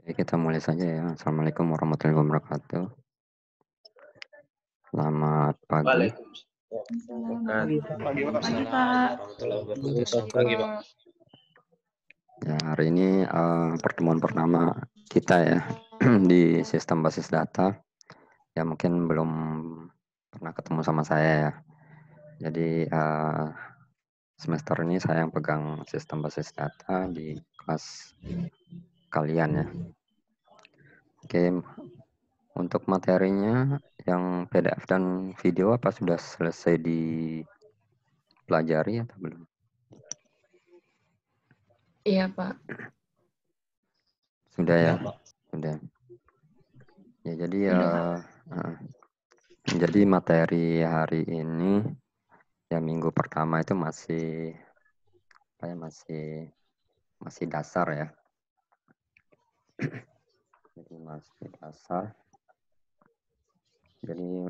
Oke, kita mulai saja ya. Assalamualaikum warahmatullahi wabarakatuh. Selamat pagi. Ya, hari ini pertemuan pertama kita ya di sistem basis data. Ya mungkin belum pernah ketemu sama saya ya. Jadi semester ini saya yang pegang sistem basis data di kelas kalian ya. Oke, untuk materinya yang PDF dan video apa sudah selesai dipelajari atau belum? Iya, Pak. Sudah ya, sudah. Ya jadi materi hari ini ya minggu pertama itu masih masih dasar ya. Jadi masih dasar. Jadi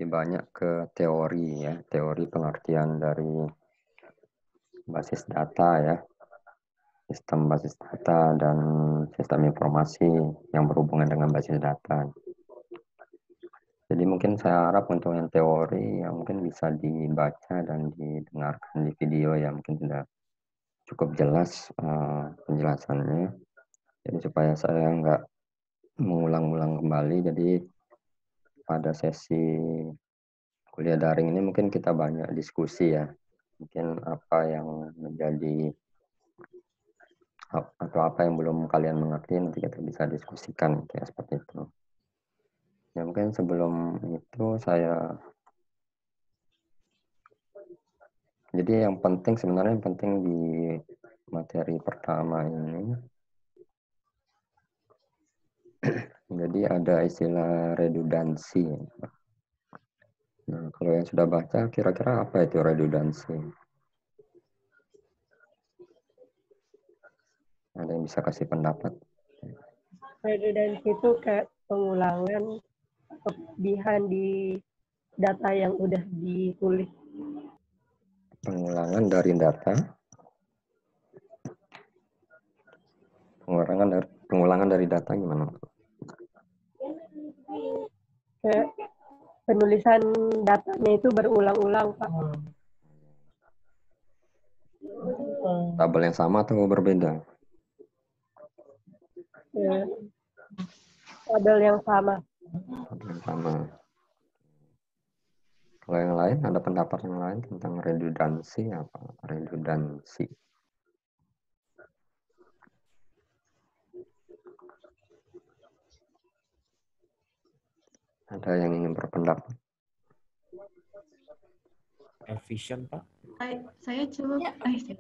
banyak ke teori ya, teori pengertian dari basis data ya, sistem basis data dan sistem informasi yang berhubungan dengan basis data. Jadi mungkin saya harap untuk yang teori yang mungkin bisa dibaca dan didengarkan di video ya, mungkin sudah cukup jelas penjelasannya. Jadi supaya saya nggak mengulang-ulang kembali, jadi pada sesi kuliah daring ini mungkin kita banyak diskusi ya. Mungkin apa yang menjadi atau apa yang belum kalian mengerti nanti kita bisa diskusikan ya, seperti itu. Ya mungkin sebelum itu jadi yang penting di materi pertama ini jadi ada istilah redundansi. Nah, kalau yang sudah baca kira-kira apa itu redundansi? Ada yang bisa kasih pendapat? Redundansi itu kayak pengulangan kelebihan di data yang udah ditulis. Pengulangan dari data. Pengulangan dari data gimana? Kayak penulisan datanya itu berulang-ulang, Pak. Tabel yang sama atau berbeda? Ya. Tabel yang sama. Tabel yang sama. Kalau yang lain, ada pendapat yang lain tentang redundansi apa? Redundansi. Ada yang ingin berpendapat? Efisien, Pak. Saya coba. Ya,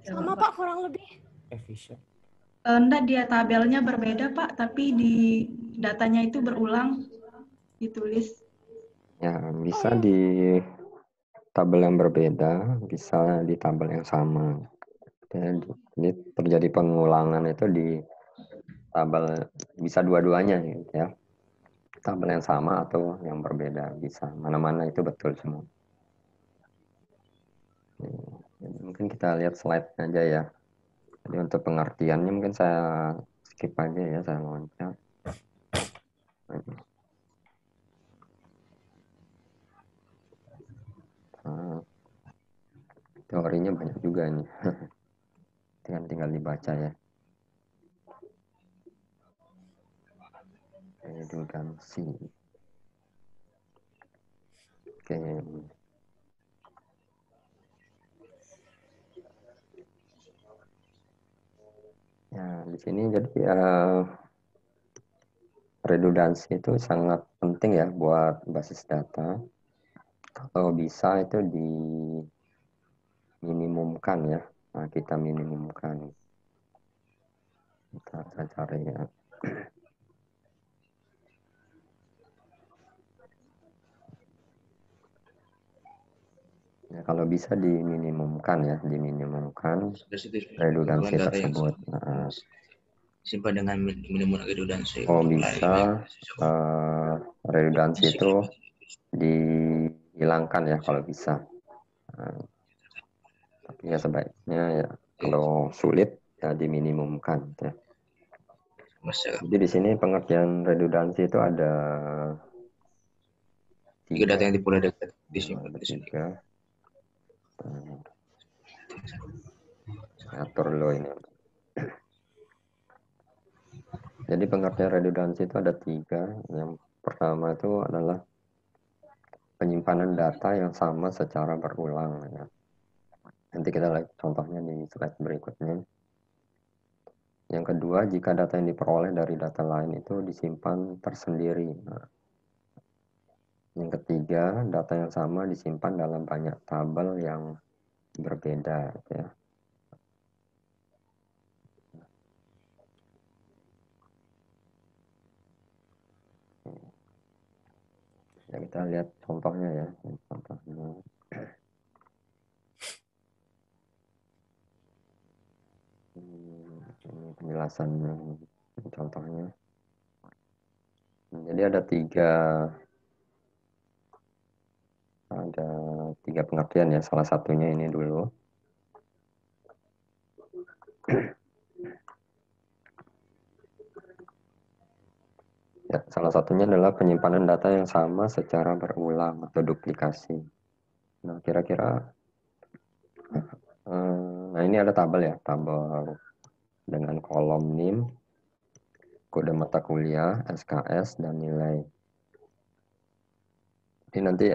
sama Pak, kurang lebih. Efisien. Enggak, dia tabelnya berbeda, Pak, tapi di datanya itu berulang ditulis. Ya, bisa di tabel yang berbeda, bisa di tabel yang sama. Jadi terjadi pengulangan itu di tabel, bisa dua-duanya gitu ya. Tabel yang sama atau yang berbeda, bisa. Mana-mana itu betul semua. Jadi mungkin kita lihat slide aja ya. Jadi untuk pengertiannya mungkin saya skip aja ya, saya loncat. Teorinya banyak juga nih. Tinggal dibaca ya. Redundansi. Oke. Ya, di sini jadi redundansi itu sangat penting ya buat basis data. Kalau bisa itu diminimumkan ya. Nah, kita minimumkan. Kita cari ya. Ya, kalau bisa diminimumkan ya, diminimumkan redundansi tersebut. Nah, simpan dengan minimum redundansi Oh, untuk bisa. Redundansi itu dihilangkan ya kalau bisa. Nah, tapi ya sebaiknya ya kalau sulit ya diminimumkan ya. Jadi di sini pengertian redundansi itu ada tiga data tiga. yang diperoleh dari disimpan Ada di sini. tiga. Atur dulu ini. Jadi pengertian redundansi itu ada tiga. Yang pertama itu adalah penyimpanan data yang sama secara berulang. Ya. Nanti kita lihat contohnya di slide berikutnya. Yang kedua, jika data yang diperoleh dari data lain itu disimpan tersendiri. Nah, yang ketiga, data yang sama disimpan dalam banyak tabel yang berbeda. Ya. Ya, kita lihat contohnya ya. Contohnya. Ini penjelasannya, contohnya. Jadi ada tiga pengertian ya. Salah satunya ini dulu. Ya, salah satunya adalah penyimpanan data yang sama secara berulang atau duplikasi. Nah, kira-kira, nah ini ada tabel ya, tabel dengan kolom NIM, kode mata kuliah, SKS, dan nilai. Jadi nanti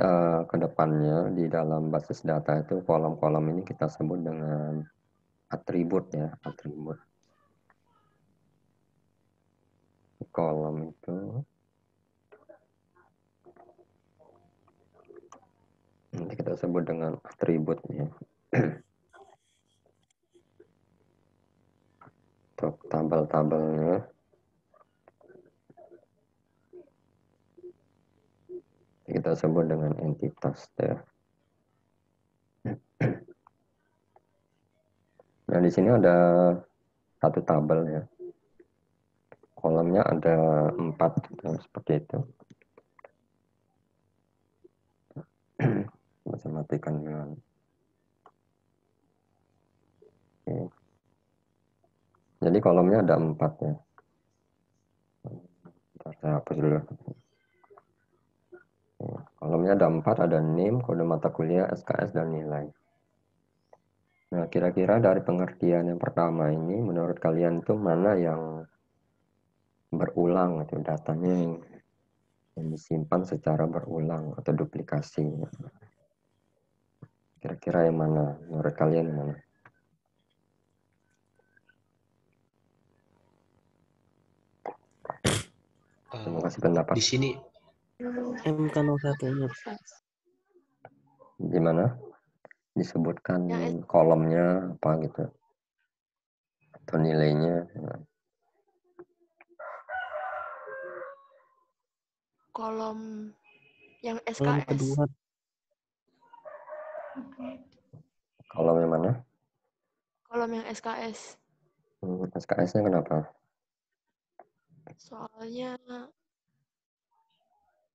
ke depannya di dalam basis data itu kolom-kolom ini kita sebut dengan atribut ya, atribut. Kolom itu nanti kita sebut dengan atribut ya. Untuk tabel-tabelnya kita sebut dengan entitas ya. Nah, di sini ada satu tabel ya. Kolomnya ada 4 seperti itu. Bisa matikan dengan. Oke. Jadi kolomnya ada 4 ya. Bentar, saya hapus dulu. Kolomnya ada 4, ada NIM, kode mata kuliah, SKS, dan nilai. Nah, kira-kira dari pengertian yang pertama ini, menurut kalian itu mana yang berulang atau datanya yang disimpan secara berulang atau duplikasi? Kira-kira yang mana? Menurut kalian yang mana? Terima kasih pendapat. Di sini MK01-nya. Gimana? Disebutkan Yang kolomnya apa gitu? Atau nilainya? kolom yang kolom SKS. kedua. Kolom yang mana? Kolom yang SKS. SKS-nya kenapa? Soalnya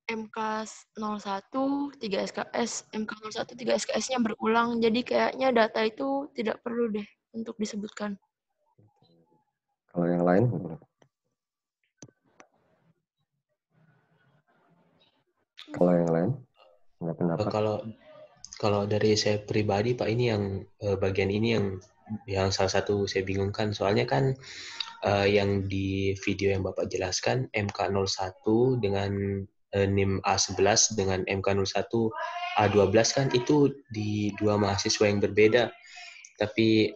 MK01 3 SKS, MK01 3 SKS-nya berulang. Jadi kayaknya data itu tidak perlu deh untuk disebutkan. Kalau yang lain? Kalau yang lain? Nggak pendapat? Kalau dari saya pribadi Pak, ini yang bagian ini yang salah satu saya bingungkan, soalnya kan yang di video yang Bapak jelaskan MK01 dengan NIM A11 dengan MK01 A12 kan itu di dua mahasiswa yang berbeda. Tapi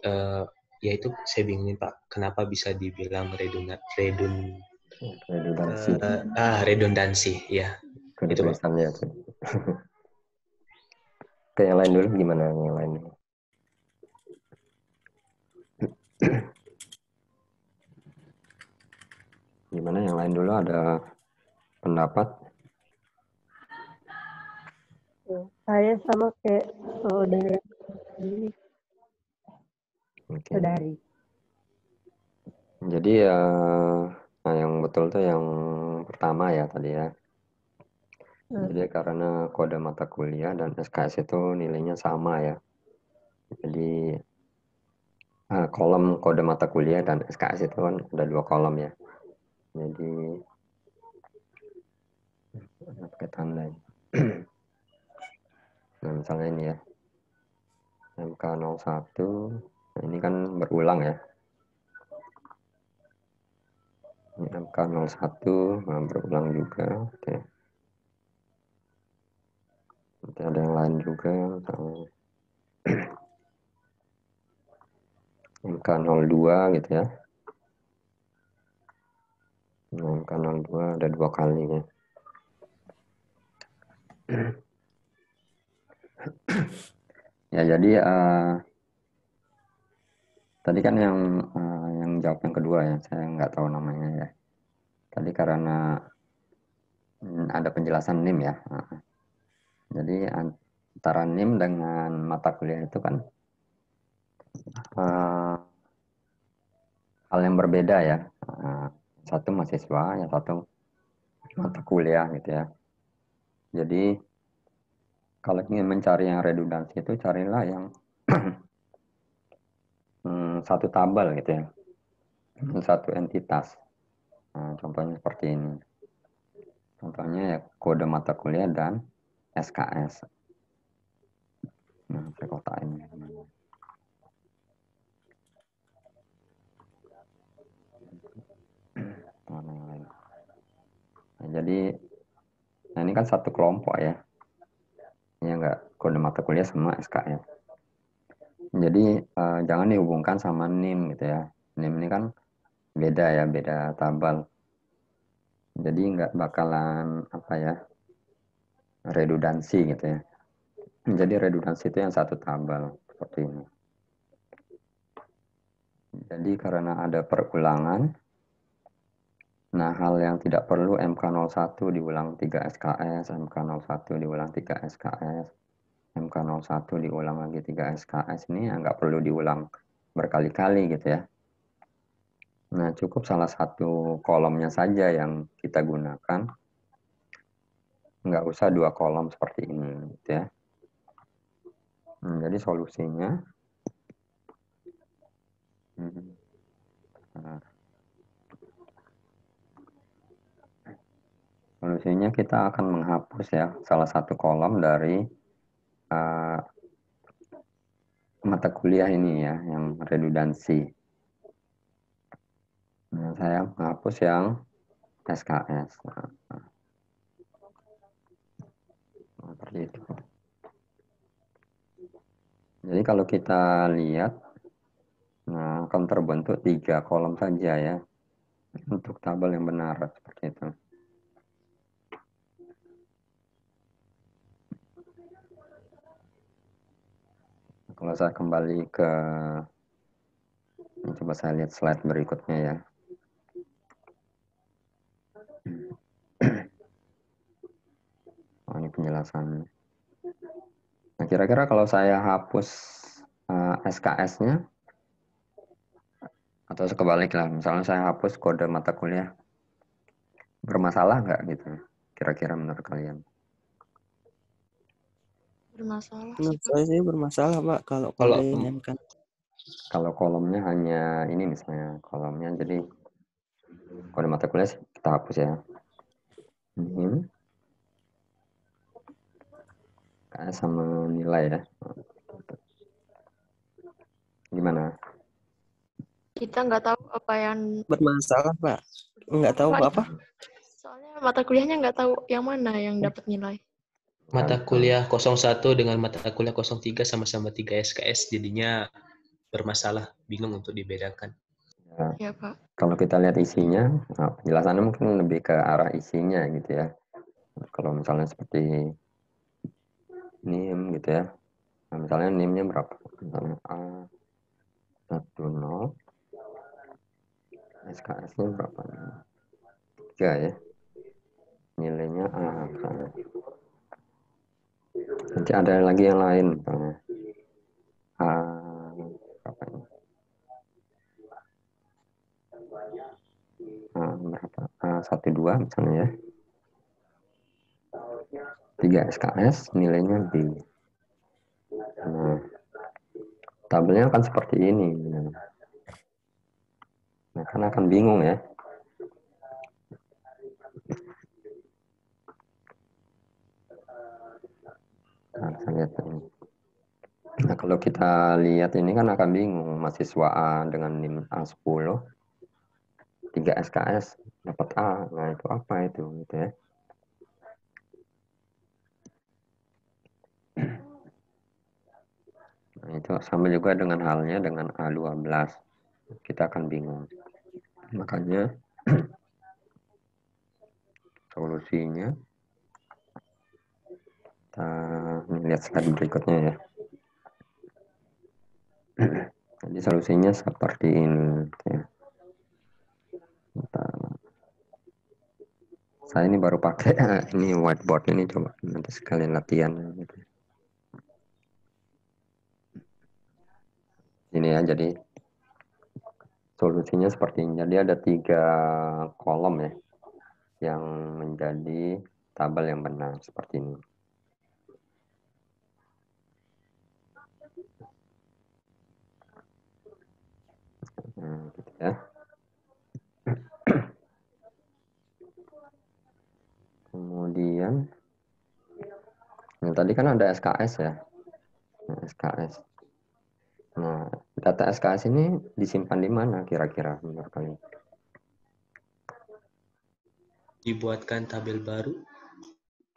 ya itu saya bingungin Pak, kenapa bisa dibilang Redundansi. redundansi ya. Ada Itu Pak. tulisannya tuh. Oke, yang lain dulu gimana yang lain? Gimana yang lain dulu, ada pendapat? Saya sama kayak saudara Oke. saudari. Jadi nah yang betul tuh yang pertama ya tadi ya. Jadi karena kode mata kuliah dan SKS itu nilainya sama ya. Jadi kolom kode mata kuliah dan SKS itu kan ada 2 kolom ya. Jadi pakai tanda. Nah misalnya ini ya. MK01. Nah, ini kan berulang ya. Ini MK01 nah, berulang juga. Oke. Nanti ada yang lain juga. Misalnya MK02 gitu ya. Nah, MK02 ada 2 kali ya. Ya jadi tadi kan yang jawab yang kedua ya, saya nggak tahu namanya ya. Tadi karena ada penjelasan NIM ya. Jadi antara NIM dengan mata kuliah itu kan hal yang berbeda ya. Satu mahasiswa, yang satu mata kuliah gitu ya. Jadi kalau ingin mencari yang redundansi itu carilah yang satu tabel gitu ya, satu entitas. Nah, contohnya seperti ini. Contohnya ya kode mata kuliah dan SKS. Nah, saya kotain. Nah, jadi, nah ini kan satu kelompok ya. Ini enggak kode mata kuliah sama SKS. Jadi jangan dihubungkan sama NIM gitu ya. NIM ini kan beda ya, beda tabel. Jadi nggak bakalan apa ya, redundansi gitu ya. Jadi redundansi itu yang satu tabel seperti ini. Jadi karena ada perulangan, nah hal yang tidak perlu MK01 diulang 3 SKS, MK01 diulang 3 SKS, MK01 diulang lagi 3 SKS ini nggak perlu diulang berkali-kali gitu ya. Nah cukup salah satu kolomnya saja yang kita gunakan, nggak usah 2 kolom seperti ini gitu ya. Jadi solusinya solusinya kita akan menghapus ya salah satu kolom dari mata kuliah ini ya yang redundansi. Nah, saya menghapus yang SKS. Seperti itu. Jadi kalau kita lihat, nah akan terbentuk 3 kolom saja ya untuk tabel yang benar seperti itu. Kalau saya kembali ke, coba saya lihat slide berikutnya ya. Oh, ini penjelasannya. Nah, kira-kira kalau saya hapus SKS-nya, atau sebaliknya, misalnya saya hapus kode mata kuliah, bermasalah nggak gitu? Kira-kira menurut kalian? Bermasalah sih, Menurut Pak. saya sih bermasalah, Pak, kalau Kalau kodein MK. Kalau kolomnya hanya ini misalnya, kolomnya jadi kode mata kuliah kita hapus ya. Ini sama nilai ya. Gimana? Kita nggak tahu apa yang Bermasalah, Pak. Nggak tahu Pak, apa. soalnya mata kuliahnya nggak tahu yang mana yang dapat nilai. mata kuliah 01 dengan mata kuliah 03 sama-sama 3 SKS jadinya bermasalah, bingung untuk dibedakan. Ya, Pak. Kalau kita lihat isinya, nah, penjelasannya mungkin lebih ke arah isinya gitu ya. Kalau misalnya seperti NIM gitu ya. Nah, misalnya NIM-nya berapa? Misalnya A10, SKS-nya berapa? 3 ya. Nilainya A misalnya. Nanti ada lagi yang lain misalnya. A berapa ini? 12 misalnya ya. 3 SKS nilainya B. Nah, tabelnya akan seperti ini. Nah, kan akan bingung ya. Nah, saya lihat ini. Nah, kalau kita lihat ini kan akan bingung. Mahasiswa A dengan NIM A10, 3 SKS dapat A. Nah, itu apa itu gitu ya. Nah, itu sama juga dengan halnya dengan A12. Kita akan bingung. Makanya solusinya kita lihat slide berikutnya ya. Jadi solusinya seperti ini. Ya. Saya ini baru pakai ini whiteboard ini, coba nanti sekalian latihan. Gitu. Ini ya, jadi solusinya seperti ini. Jadi ada 3 kolom ya, yang menjadi tabel yang benar seperti ini. Nah, gitu ya. Kemudian, nah, tadi kan ada SKS ya. Nah, SKS. Nah, data SKS ini disimpan di mana kira-kira menurut kalian? Dibuatkan tabel baru.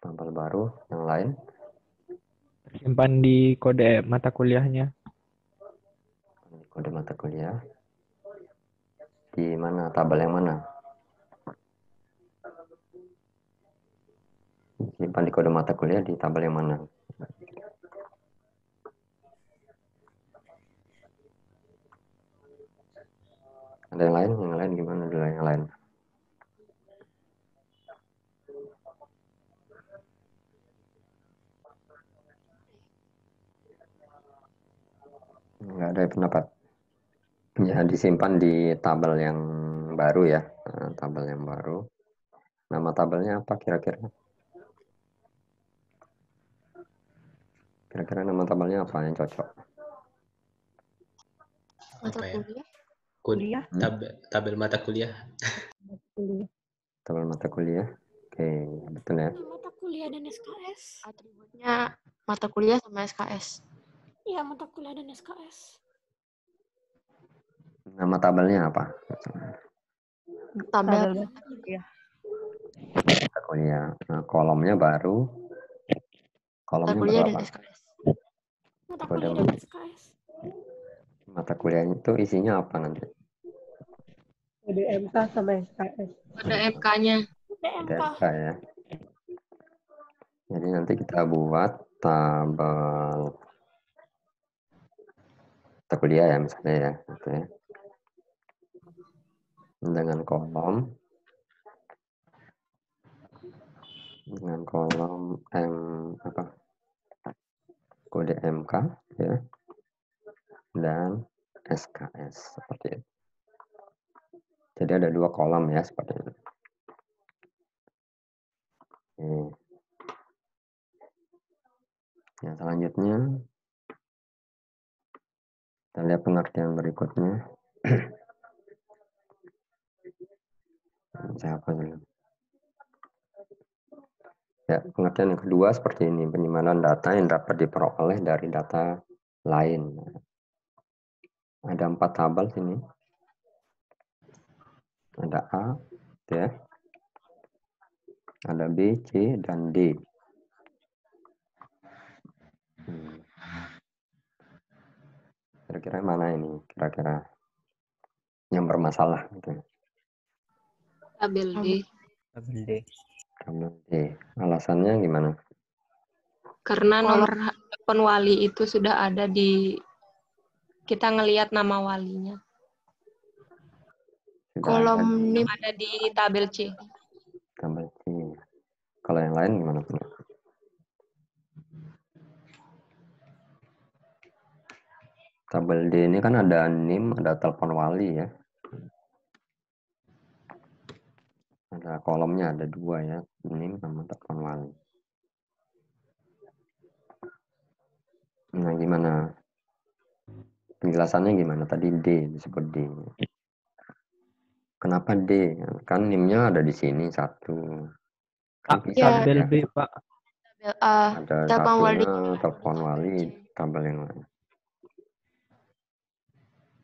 Tabel baru, yang lain? Simpan di kode mata kuliahnya. Kode mata kuliah. Di mana? Tabel yang mana? Simpan di kode mata kuliah di tabel yang mana? Ada yang lain? Yang lain gimana dulu yang lain? Nggak ada pendapat. Ya, disimpan di tabel yang baru ya. Nah, tabel yang baru. Nama tabelnya apa kira-kira? Kira-kira nama tabelnya apa yang cocok? Mata Apa ya? kuliah. Kuliah. Tabel mata kuliah. Kuliah. Tabel mata kuliah. Oke, betul ya. Mata kuliah dan SKS. Atributnya mata kuliah sama SKS. Iya, mata kuliah dan SKS. Nama tabelnya apa? Tabel Tabel kuliah. Mata kuliah. Nah, kolomnya baru. mata Kolomnya kuliah dan berapa? SKS. Mata Kode kuliah dan SKS. mata kuliah itu isinya apa nanti? Kode MK sama SKS. Ada MK-nya. DMK. DMK ya. Jadi nanti kita buat tabel mata kuliah ya misalnya ya. Gitu ya. Dengan kolom kode MK ya, dan SKS seperti itu. Jadi ada 2 kolom ya seperti itu. Oke. Yang selanjutnya kita lihat pengertian berikutnya. Siapa dulu? Ya, pengertian yang kedua seperti ini, penyimpanan data yang dapat diperoleh dari data lain. Ada 4 tabel sini. Ada A, ya. Ada B, C, dan D. Kira-kira mana ini? Kira-kira yang bermasalah gitu. Tabel D. Tabel D. Tabel D. Alasannya gimana? Karena nomor telepon wali itu sudah ada di kita ngelihat nama walinya. Sudah Kolom NIM Ada di tabel C. tabel C. Kalau yang lain gimana? Tabel D ini kan ada NIM, ada telepon wali ya. Ada kolomnya ada 2 ya, NIM sama telepon wali. Nah, gimana? Penjelasannya gimana? Tadi D, disebut D. Kenapa D? Kan NIM-nya ada di sini 1. Kan bisa Ya, Tabel ya. B, Pak. tabel A, Ada telepon wali. satunya telepon wali, tabel yang lain.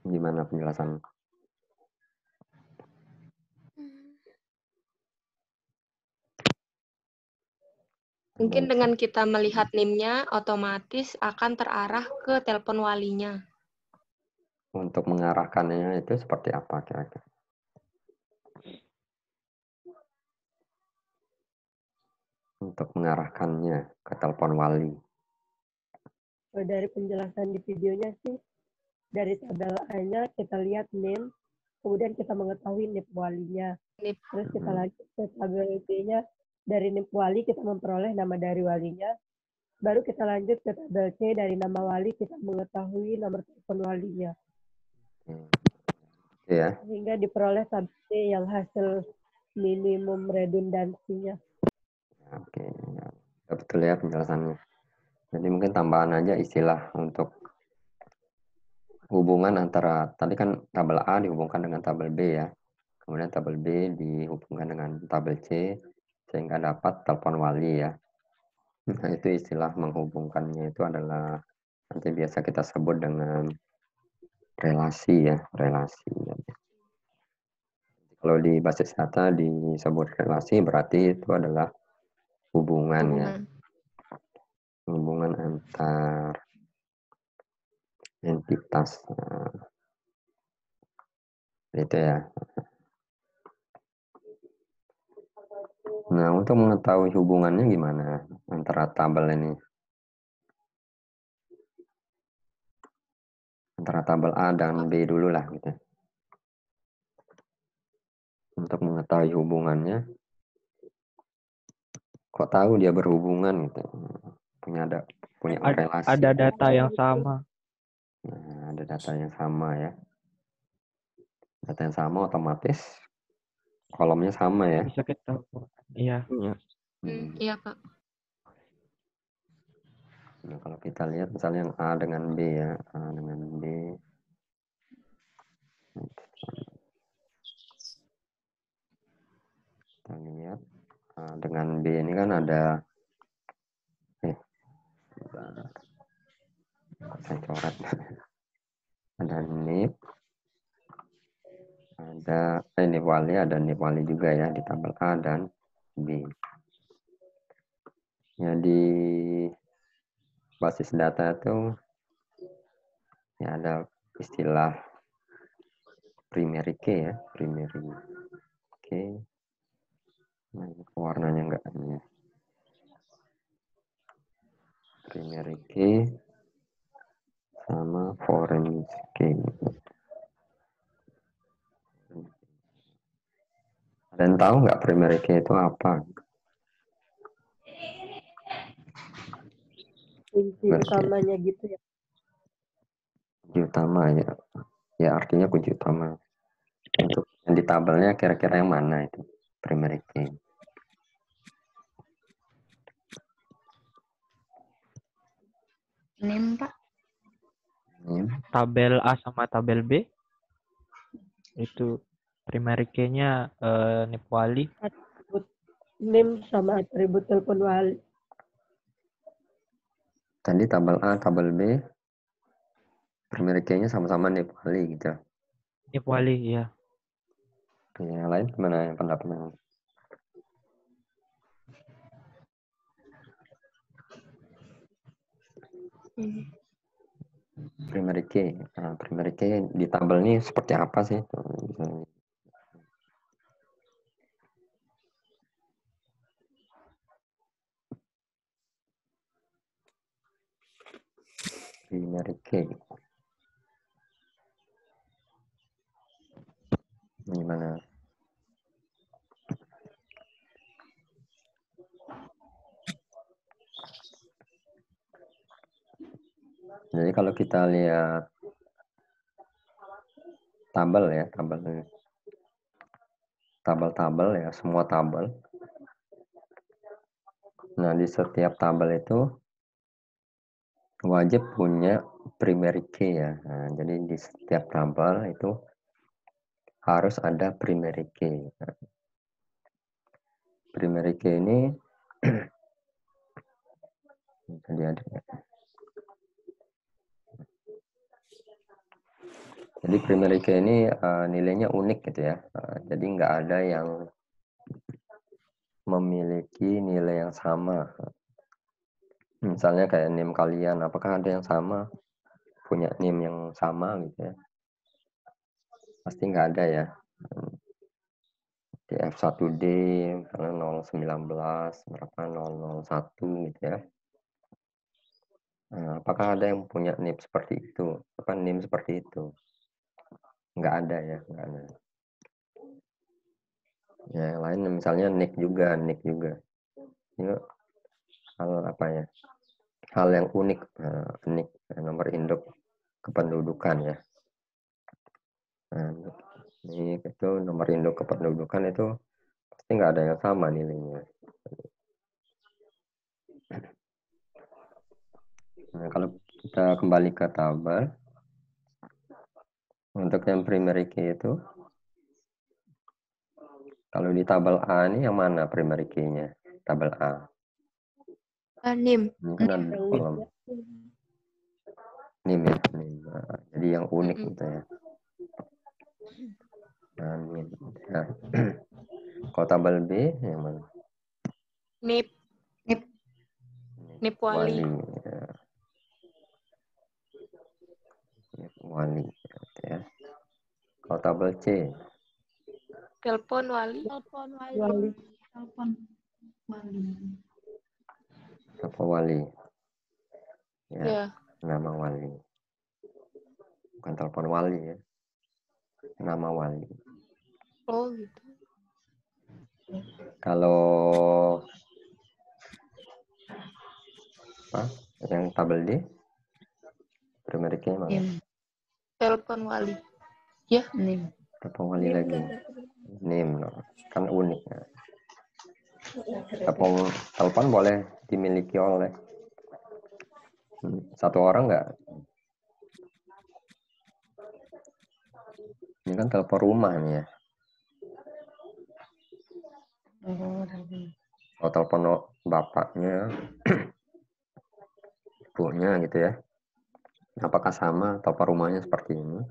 Gimana penjelasan? Mungkin dengan kita melihat NIM-nya, otomatis akan terarah ke telepon walinya. Untuk mengarahkannya itu seperti apa kira-kira? Untuk mengarahkannya ke telepon wali. Kalau dari penjelasan di videonya sih, dari tabel A-nya kita lihat NIM, kemudian kita mengetahui NIP walinya. NIP. Terus kita lanjut ke tabel B-nya, dari NIP wali kita memperoleh nama dari walinya. Baru kita lanjut ke tabel C, dari nama wali kita mengetahui nomor telepon walinya. Ya. Sehingga diperoleh tabel C yang hasil minimum redundansinya. Oke, ya. Betul ya penjelasannya. Jadi mungkin tambahan aja istilah untuk hubungan antara, tadi kan tabel A dihubungkan dengan tabel B ya. Kemudian tabel B dihubungkan dengan tabel C, sehingga dapat telepon wali ya. Nah, itu istilah menghubungkannya itu adalah nanti biasa kita sebut dengan relasi ya, relasi. Kalau di basis data disebut relasi berarti itu adalah hubungan ya. Hubungan antar entitas. Itu ya. Nah, untuk mengetahui hubungannya gimana antara tabel ini? Antara tabel A dan B dulu lah gitu. Untuk mengetahui hubungannya, kok tahu dia berhubungan gitu. Punya relasi. Ada data yang sama. Nah, ada data yang sama ya. Data yang sama otomatis kolomnya sama ya. Bisa kita. Iya. Iya, Pak. Nah, kalau kita lihat misalnya yang A dengan B ya, A dengan B. Kita lihat A dengan B ini kan ada saya coret. Ada NIP, ada NIP wali, ada NIP wali juga ya di tabel A dan B. Ya di basis data itu ya ada istilah primary key ya, primary key. Nah, warnanya enggak ini. Primary key sama foreign key. Ada yang tahu nggak primary key itu apa? Kunci utamanya gitu ya. Kunci utama ya. Ya artinya kunci utama. Untuk yang di tabelnya kira-kira yang mana itu primary key? NIM, Pak. Tabel A sama tabel B itu primary key-nya NIP wali. Atribut NIM sama atribut telepon wali. Tadi tabel A, tabel B, primary key-nya sama-sama NIP wali gitu. NIP wali, ya. Yang lain gimana yang pendapatnya? Primary key. Nah, primary key di tabel ini seperti apa sih? Primary key. Gimana? Jadi kalau kita lihat tabel ya, tabel tabel-tabel ya, semua tabel. Nah, di setiap tabel itu wajib punya primary key ya. Nah, jadi di setiap tabel itu harus ada primary key. Nah, primary key ini jadi primary key ini nilainya unik gitu ya. Jadi nggak ada yang memiliki nilai yang sama. Misalnya kayak NIM kalian, apakah ada yang sama? Punya NIM yang sama gitu ya? Pasti nggak ada ya. Di F1D, misalnya 019, berapa 001 gitu ya. Nah, apakah ada yang punya NIM seperti itu? Apa NIM seperti itu? Nggak ada ya, nggak ada. Ya, yang lain misalnya NIK juga. Ini hal apa ya? Hal yang unik, NIK, nomor induk kependudukan ya. Nah, ini itu nomor induk kependudukan itu pasti nggak ada yang sama nilainya. Nah, kalau kita kembali ke tabel, untuk yang primary key itu, kalau di tabel A ini yang mana primary key-nya? Tabel A. NIM. Ini kan ada kolom NIM ya. NIM. Nah, jadi yang unik gitu ya. Nah, NIM. Nah, kalau tabel B yang mana? NIP. NIP wali. Ya. NIP wali ya. Kalau tabel C? Telepon wali. Telepon Wali. wali. Telepon wali. Apa wali? Ya, Ya. nama wali. Bukan telepon wali ya. Nama wali. Oh gitu. Kalau apa? Yang tabel D? Primary key mana? Telepon wali. Ya, NIM. Telepon wali lagi. NIM, no. Kan unik ya. Telepon boleh dimiliki oleh satu orang nggak? Ini kan telepon rumah nih ya. Oh, telepon bapaknya, ibunya gitu ya. Apakah sama telepon rumahnya seperti ini?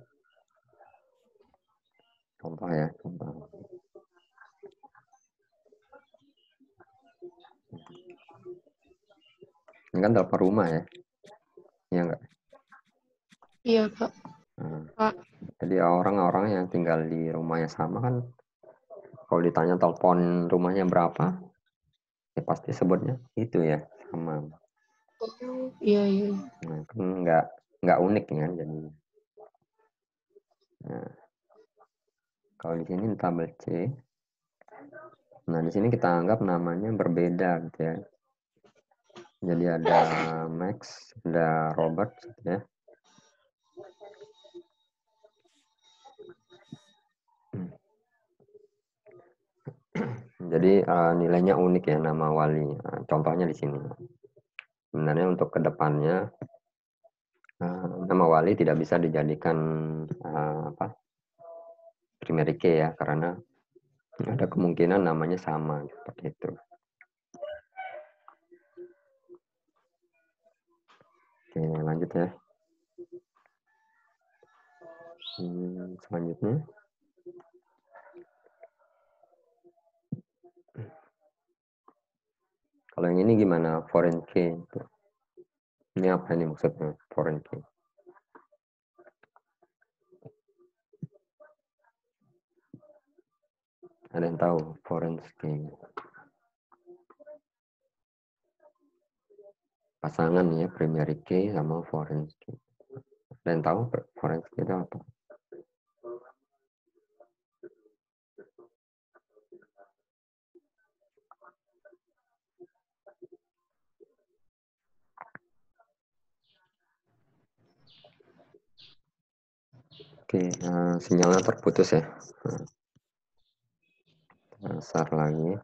Contoh ya, contoh. Ini kan telepon rumah ya. Iya nggak? iya Pak. Nah, jadi orang-orang yang tinggal di rumah yang sama kan, kalau ditanya telepon rumahnya berapa, ya pasti sebutnya itu ya, sama. Oh, iya. Nah, kan nggak unik ya jadi. Nah, kalau di sini tabel C, nah di sini kita anggap namanya berbeda gitu ya. Jadi ada Max, ada Robert gitu ya. Jadi nilainya unik ya nama wali. Nah, contohnya di sini. Sebenarnya untuk kedepannya nama wali tidak bisa dijadikan primary key ya, karena ada kemungkinan namanya sama seperti itu. Oke, lanjut ya. Selanjutnya. Kalau yang ini gimana? Foreign key itu. Ini apa ini maksudnya? Foreign key. Ada yang tahu foreign key? Pasangan ya, primary key sama foreign key. Ada yang tahu foreign key itu apa? Oke, sinyalnya terputus ya. Besar lagi.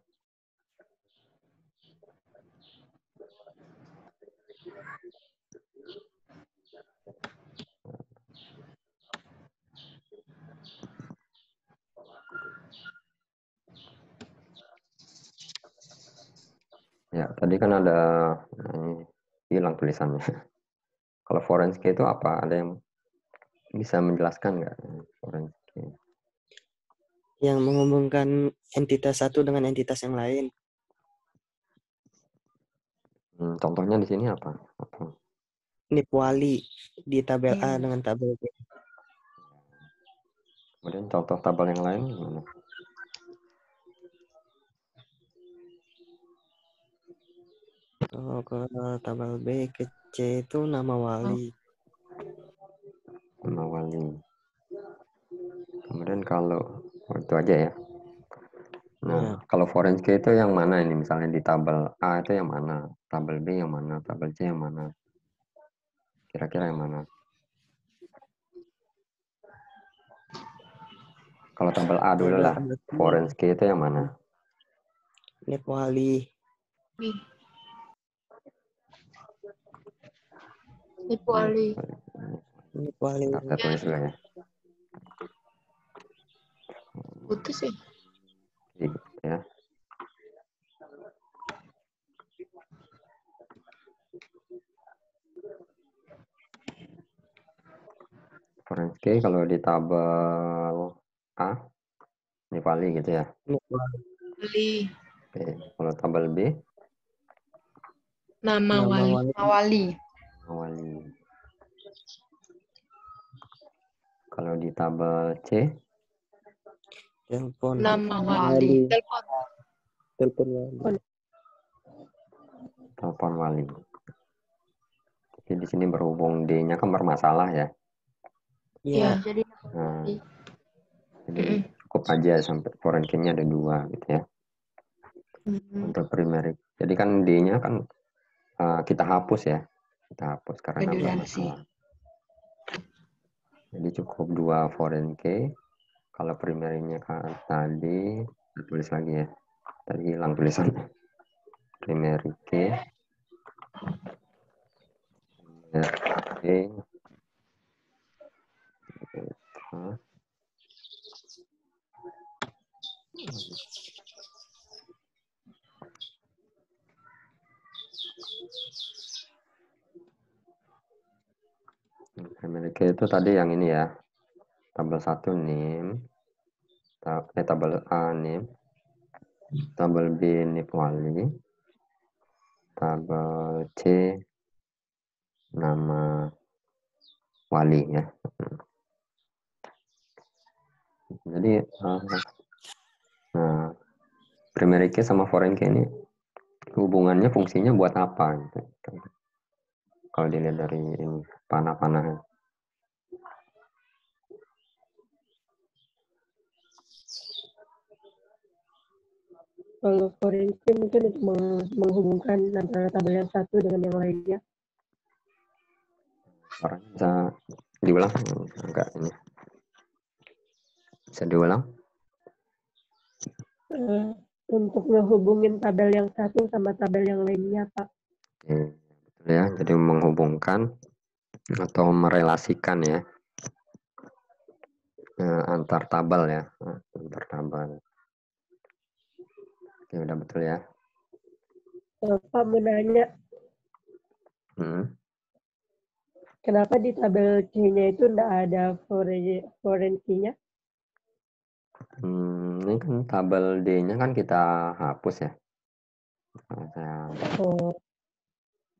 Ya, tadi kan ada ini hilang tulisannya. Kalau forensic itu apa? Ada yang bisa menjelaskan nggak? Forensic. Yang menghubungkan entitas satu dengan entitas yang lain. Contohnya di sini apa? Nip wali di tabel A dengan tabel B. Kemudian contoh tabel yang lain gimana? Kalau ke tabel B ke C itu nama wali. Nama wali. Kemudian kalau itu aja ya. Nah, kalau forensik itu yang mana ini? Misalnya di tabel A itu yang mana? Tabel B yang mana? Tabel C yang mana? Kira-kira yang mana? Kalau tabel A dulu lah. Forensik itu yang mana? Nip wali. Nip wali. Nip wali. Kita tulis dulu ya. Putus ya? Ya. Forensik kalau di tabel A, Nip wali gitu ya. Nip wali. Oke. Kalau tabel B, Nama wali. wali. Kalau di tabel C, telepon. Nama wali. Telepon wali. telepon wali. Jadi di sini berhubung D-nya kan bermasalah ya. Iya. Nah, jadi cukup aja sampai forensiknya ada 2 gitu ya. Untuk primary. Jadi kan D-nya kan kita hapus ya. Kita hapus karena bermasalah. Jadi cukup 2 forensic. Kalau primernya kan tadi, tulis lagi ya. Tadi hilang tulisannya. Primary K. Primary K itu tadi yang ini ya. Tabel 1 NIM. Tabel A NIM. Tabel B NIP wali. Tabel C nama wali ya. Jadi primary key sama foreign key ini hubungannya fungsinya buat apa gitu. Kalau dilihat dari ini panah-panahnya. Kalau forensik mungkin untuk menghubungkan antara tabel yang satu dengan yang lainnya. Suaranya bisa diulang? Enggak ini. Bisa diulang? Untuk menghubungin tabel yang satu sama tabel yang lainnya, Pak. Oke, betul ya. Jadi menghubungkan atau merelasikan ya antar tabel ya, antar tabel. Oke, udah betul ya. Pak mau nanya, kenapa di tabel C-nya itu enggak ada forensinya? Ini kan tabel D-nya kan kita hapus ya.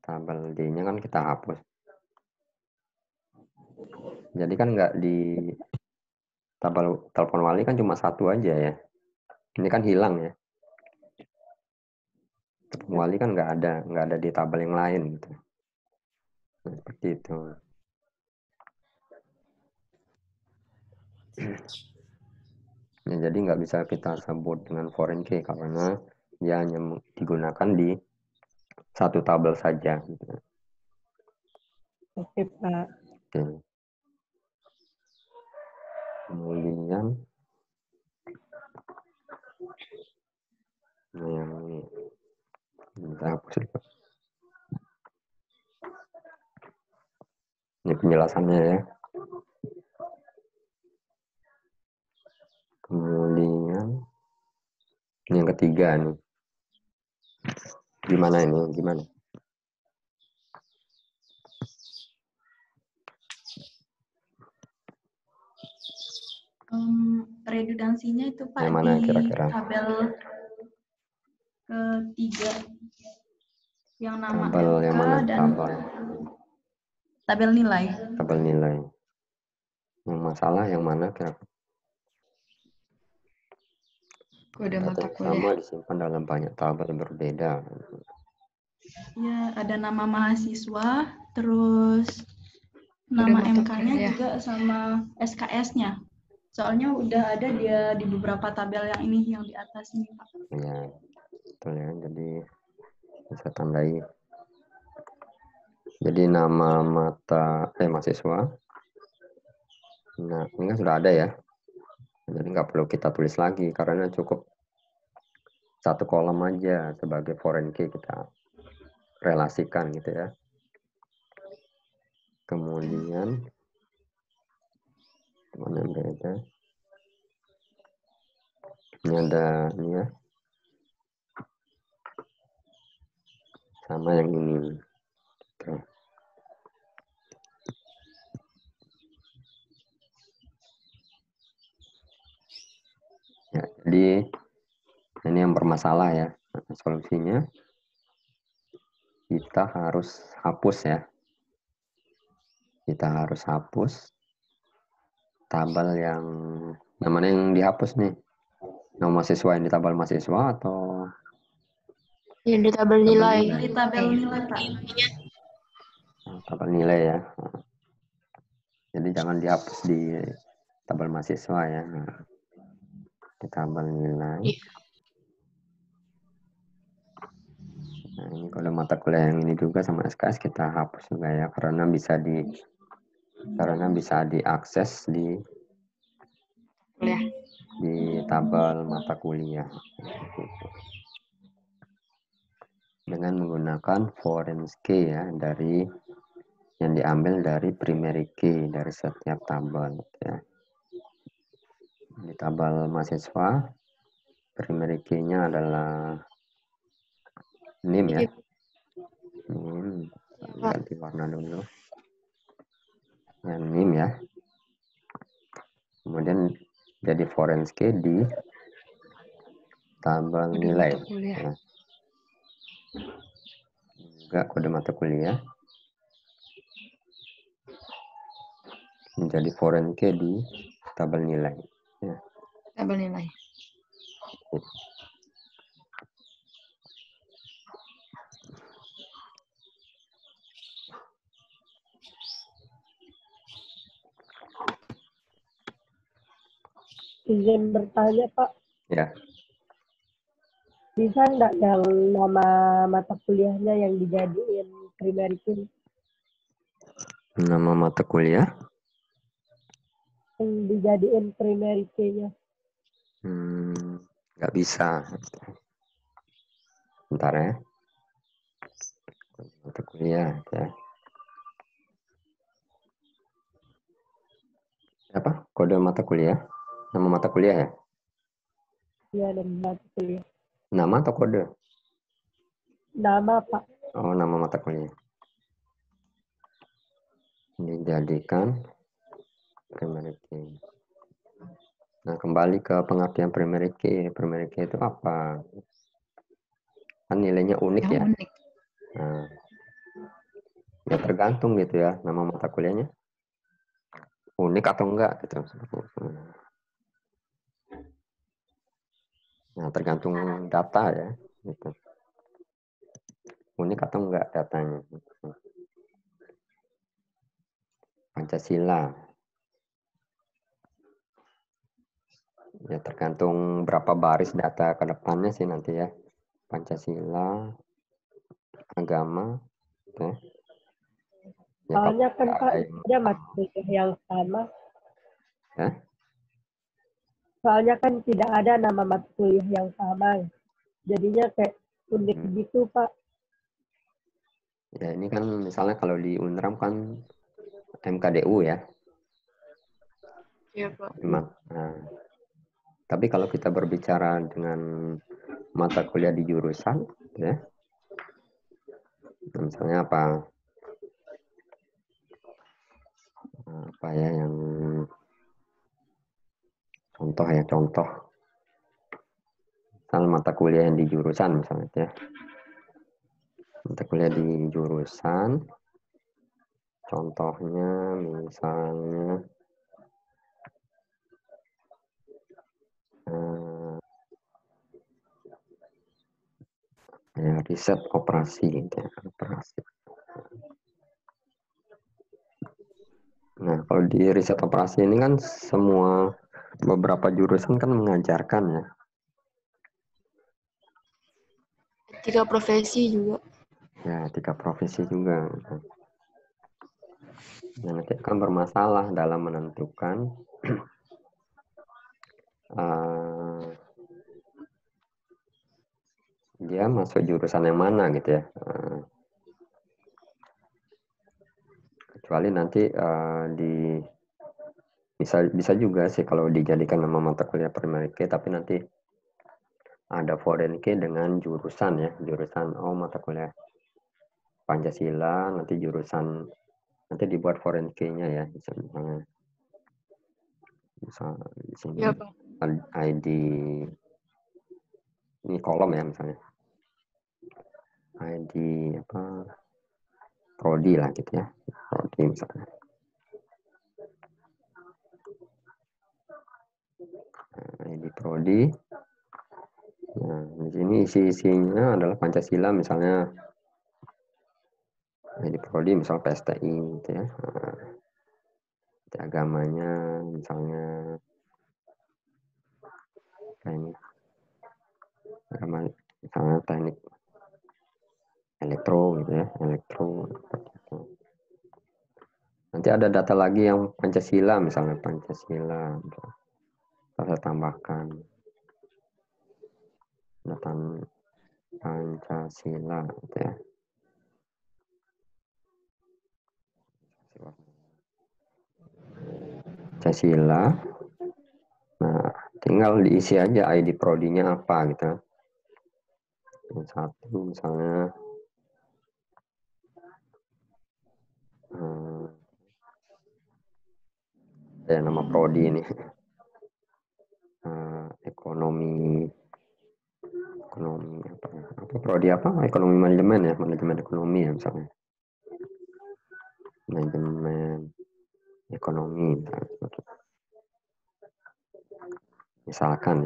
Tabel D-nya kan kita hapus. Jadi kan nggak di tabel telepon wali kan cuma 1 aja ya. Ini kan hilang ya. Telepon wali kan nggak ada di tabel yang lain gitu. Nah, seperti itu. Ya, jadi nggak bisa kita sebut dengan foreign key karena dia hanya digunakan di satu tabel saja. Gitu. Oke, Pak. Oke. Kemudian Saya hapus dulu. Ini penjelasannya ya. Kemudian ini yang ketiga nih. Gimana ini? Gimana? Redundansinya itu Pak Yang mana di kira-kira? tabel ketiga yang nama Tabel MK yang mana? dan tabel nilai. Tabel nilai. Yang masalah yang mana kira-kira? Kode Data mata yang sama kuliah. disimpan dalam banyak tabel berbeda. Ya, ada nama mahasiswa, terus nama mata MK-nya kuliah. juga sama SKS-nya. Soalnya udah ada dia di beberapa tabel yang ini yang di atas ini, Pak. Ya, betul ya. Jadi bisa tandai. Jadi nama mata mahasiswa. Nah, ini kan sudah ada ya. Jadi nggak perlu kita tulis lagi karena cukup satu kolom aja sebagai foreign key kita relasikan gitu ya. Kemudian mana yang beda? Ini ada ini ya. Sama yang ini. Tuh. Ya, jadi ini yang bermasalah ya. Solusinya kita harus hapus ya. Kita harus hapus tabel yang namanya yang dihapus nih. Nama mahasiswa yang di tabel mahasiswa atau Yang di tabel nilai. Di tabel nilai, Pak. tabel nilai ya. Jadi jangan dihapus di tabel mahasiswa ya. Di tabel nilai. Nah, ini kalau mata kuliah yang ini juga sama SKS kita hapus juga ya karena bisa diakses di tabel mata kuliah dengan menggunakan foreign key ya dari yang diambil dari primary key dari setiap tabel ya. Di tabel mahasiswa primary key-nya adalah NIM ya. NIM ganti warna dulu. Ya, NIM ya. Kemudian jadi foreign key di tabel nilai. Ya. Juga kode mata kuliah. Menjadi foreign key di tabel nilai. Ya. Tabel nilai. Izin bertanya Pak, Ya. bisa nggak yang nama mata kuliahnya yang dijadiin primary key? Nama mata kuliah? Yang dijadiin primary key-nya. Nggak bisa. Bentar ya. Mata kuliah ya. Apa? Kode mata kuliah? Nama mata kuliah ya? Iya, nama mata kuliah. Nama atau kode? Nama Pak. Oh, nama mata kuliah. Dijadikan primary key. Nah, kembali ke pengertian primary key. Primary key itu apa? Kan nilainya unik Yang ya? unik. Nah, ya tergantung gitu ya, nama mata kuliahnya. Unik atau enggak gitu. Nah, tergantung data ya. Gitu. Unik atau enggak datanya. Pancasila. Ya tergantung berapa baris data ke depannya sih nanti ya. Pancasila, agama, ya. Ya, Soalnya kan Pak, yang... ada mata kuliah yang sama. Ya? Soalnya kan tidak ada nama mata kuliah yang sama. Jadinya kayak unik gitu Pak. Ya ini kan misalnya kalau di UNRAM kan MKDU ya. Iya, Pak. Nah, tapi kalau kita berbicara dengan mata kuliah di jurusan, ya, misalnya apa ya yang contoh misal mata kuliah yang di jurusan misalnya ya, mata kuliah di jurusan, contohnya misalnya ya riset operasi gitu ya, operasi. Nah, kalau di riset operasi ini kan semua beberapa jurusan kan mengajarkan ya. 3 profesi juga. Ya, 3 profesi juga. Nah, nanti akan bermasalah dalam menentukan dia masuk jurusan yang mana gitu ya. Kecuali nanti bisa juga sih kalau dijadikan nama mata kuliah primary key, tapi nanti ada foreign key dengan jurusan ya, jurusan mata kuliah Pancasila, nanti jurusan nanti dibuat foreign key-nya ya, misalnya di sini Iya, Pak. ID ini kolom ya misalnya ID apa prodi lah gitu ya, prodi misalnya. ID prodi. Nah, di sini isi-isinya adalah Pancasila misalnya. ID prodi misal PSTI gitu ya. Agamanya misalnya teknik agama misalnya teknik elektro gitu ya, elektro seperti itu. Nanti ada data lagi yang Pancasila misalnya Pancasila gitu. Saya tambahkan data Pancasila gitu ya. Pancasila. Nah, tinggal diisi aja ID prodinya apa gitu. Yang satu misalnya nama prodi ini ekonomi apa prodi apa ekonomi manajemen ya, manajemen ekonomi ya misalnya, manajemen ekonomi misalkan.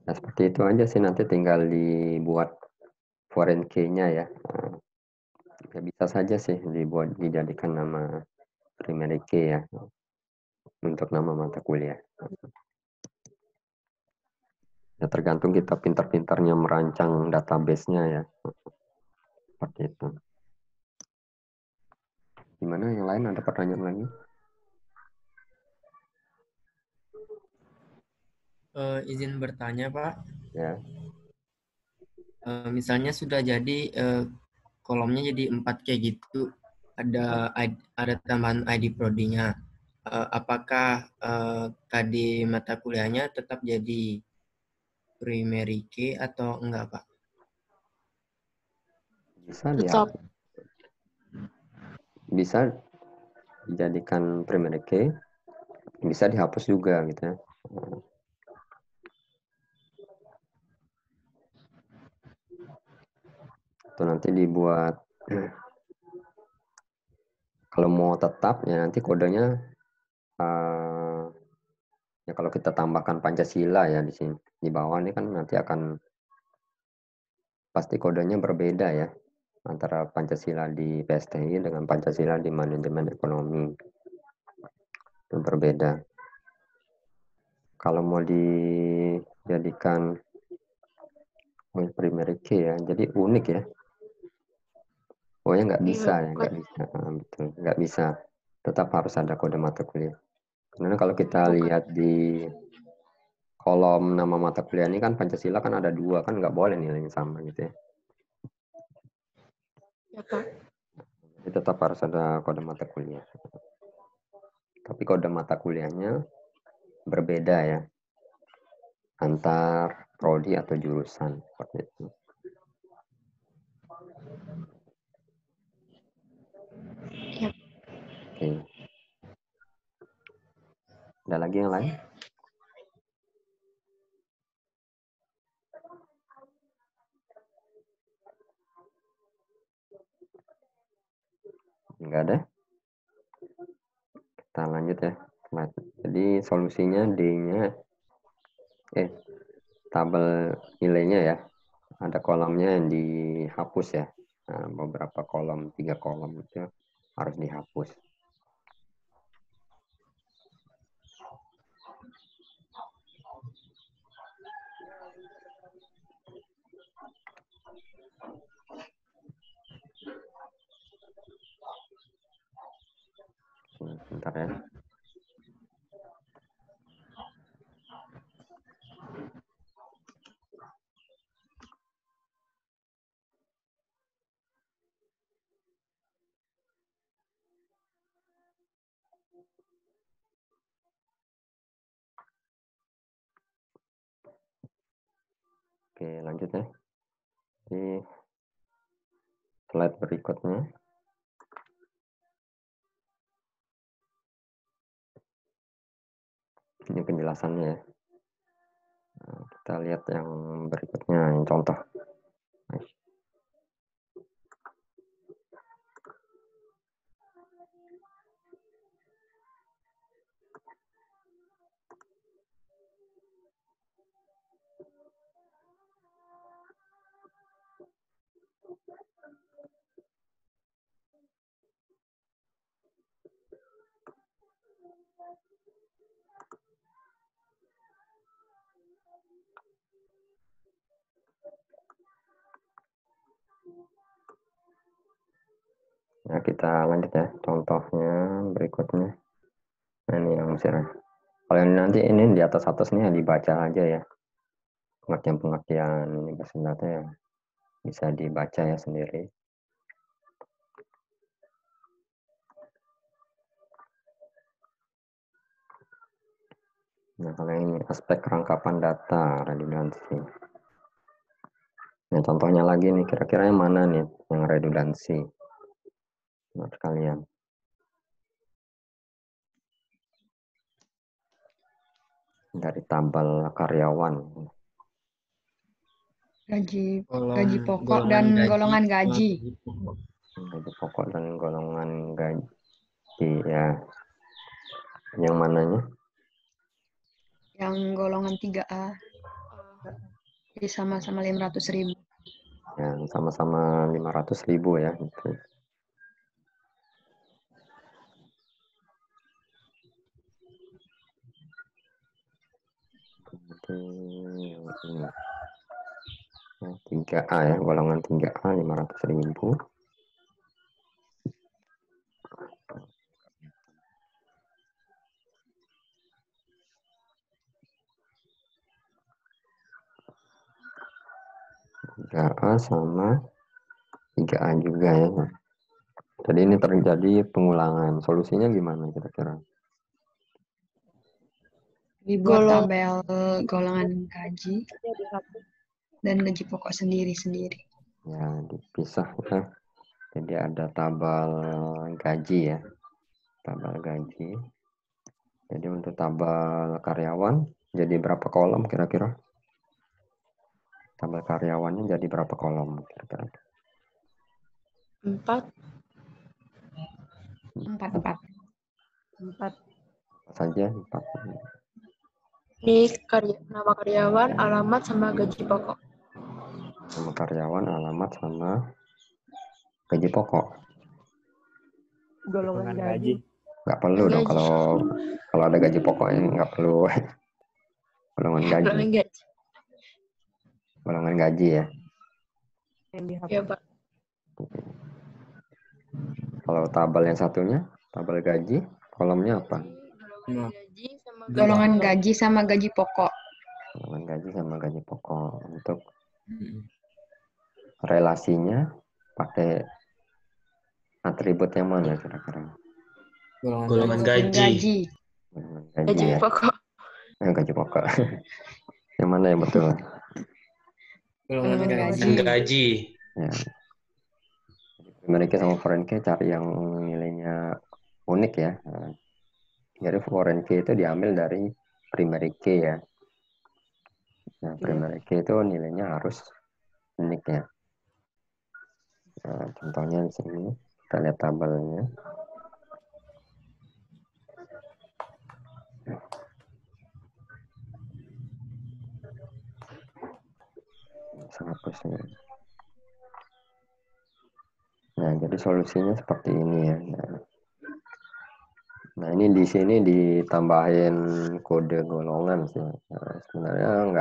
Nah, seperti itu aja sih, nanti tinggal dibuat foreign key-nya ya. Ya bisa saja sih dijadikan nama primary key ya untuk nama mata kuliah. Ya tergantung kita pintar-pintarnya merancang database-nya ya. Seperti itu. Gimana yang lain, ada pertanyaan lagi? Izin bertanya, Pak. Ya. Misalnya sudah jadi kolomnya jadi 4 kayak gitu, ada tambahan ID prodinya. Apakah tadi mata kuliahnya tetap jadi primary key atau enggak, Pak? Bisa bisa dijadikan primary key, bisa dihapus juga gitu ya. Itu nanti dibuat kalau mau tetap ya nanti kodenya ya kalau kita tambahkan Pancasila ya di sini di bawah ini kan nanti akan pasti kodenya berbeda ya antara Pancasila di PSTI dengan Pancasila di manajemen ekonomi, itu berbeda. Kalau mau dijadikan primary key ya, jadi unik ya. Pokoknya nggak bisa ya, nggak bisa, betul, nggak bisa. Tetap harus ada kode mata kuliah. Karena kalau kita lihat di kolom nama mata kuliah ini kan Pancasila kan ada 2, kan nggak boleh nilainya sama gitu ya. Ya, Pak. Jadi tetap harus ada kode mata kuliah. Tapi kode mata kuliahnya berbeda ya, antar prodi atau jurusan seperti itu. Ya. Oke. Ada lagi yang lain? Enggak ada? Kita lanjut ya. Jadi solusinya D-nya, tabel nilainya ya, ada kolomnya yang dihapus ya. Nah, beberapa kolom, 3 kolom itu harus dihapus. Bentar ya. Oke, lanjut ya. Di slide berikutnya. Ini penjelasannya ya. Nah, kita lihat yang berikutnya, yang contoh. Nah, kita lanjut ya, contohnya berikutnya. Nah, ini yang misalnya. Kalau yang nanti ini di atas nih dibaca aja ya. Pengertian-pengertian ini bahasa data ya bisa dibaca ya sendiri. Nah, kalau ini aspek rangkapan data, redundansi. Nah, contohnya lagi nih, kira-kira yang mana nih yang redundansi? Menurut kalian? Dari tabel karyawan. Gaji pokok dan golongan gaji. Gaji pokok dan golongan gaji ya. Yang mananya? Yang golongan 3A. Jadi sama-sama 500.000. Ya, sama-sama 500.000 ya. Gitu. Ini. 3A ya, golongan 3A 500.000. A sama 3A juga ya. Jadi ini terjadi pengulangan. Solusinya gimana kira-kira? Dibuat tabel golongan gaji dan gaji pokok sendiri-sendiri. Ya, dipisah ya. Jadi ada tabel gaji ya. Tabel gaji. Jadi untuk tabel karyawan jadi berapa kolom kira-kira? Tabel karyawannya jadi berapa kolom kira-kira? 4. 4 Saja 4. Ini nama karyawan, alamat, sama gaji pokok. Nama karyawan, alamat, sama gaji pokok. Golongan gaji. Nggak perlu dong kalau ada gaji pokoknya nggak perlu. Golongan gaji. Golongan gaji ya. Ya, Pak. Kalau tabel yang satunya, tabel gaji, kolomnya apa? Nah, gaji sama Golongan pokok. gaji sama gaji pokok. Golongan gaji sama gaji pokok. Untuk mm, relasinya pakai atribut yang mana kira-kira? Golongan gaji. Gaji. Golongan gaji Gaji ya. pokok. Gaji pokok. Yang mana yang betul? golongan Golongan gaji. gaji. Gaji. Ya. Primary key sama foreign key cari yang nilainya unik ya. Nah, jadi foreign key itu diambil dari primary key ya. Nah, primary key itu nilainya harus unik ya. Nah, contohnya di sini kita lihat tabelnya. Hapusnya. Nah, jadi solusinya seperti ini ya. Nah, ini di sini ditambahin kode golongan sih. Nah, sebenarnya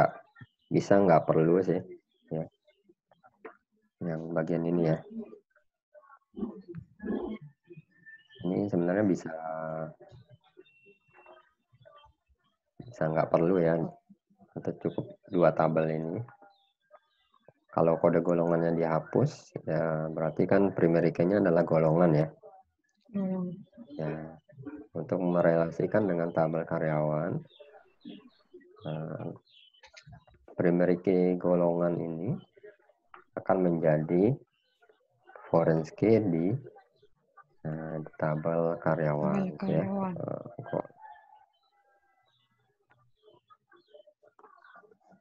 nggak perlu sih. Ya. Yang bagian ini ya. Ini sebenarnya bisa nggak perlu ya. Atau cukup 2 tabel ini. Kalau kode golongannya dihapus, ya berarti kan primary key-nya adalah golongan ya. Ya, untuk merelasikan dengan tabel karyawan, primary key golongan ini akan menjadi foreign key di tabel karyawan. Ya.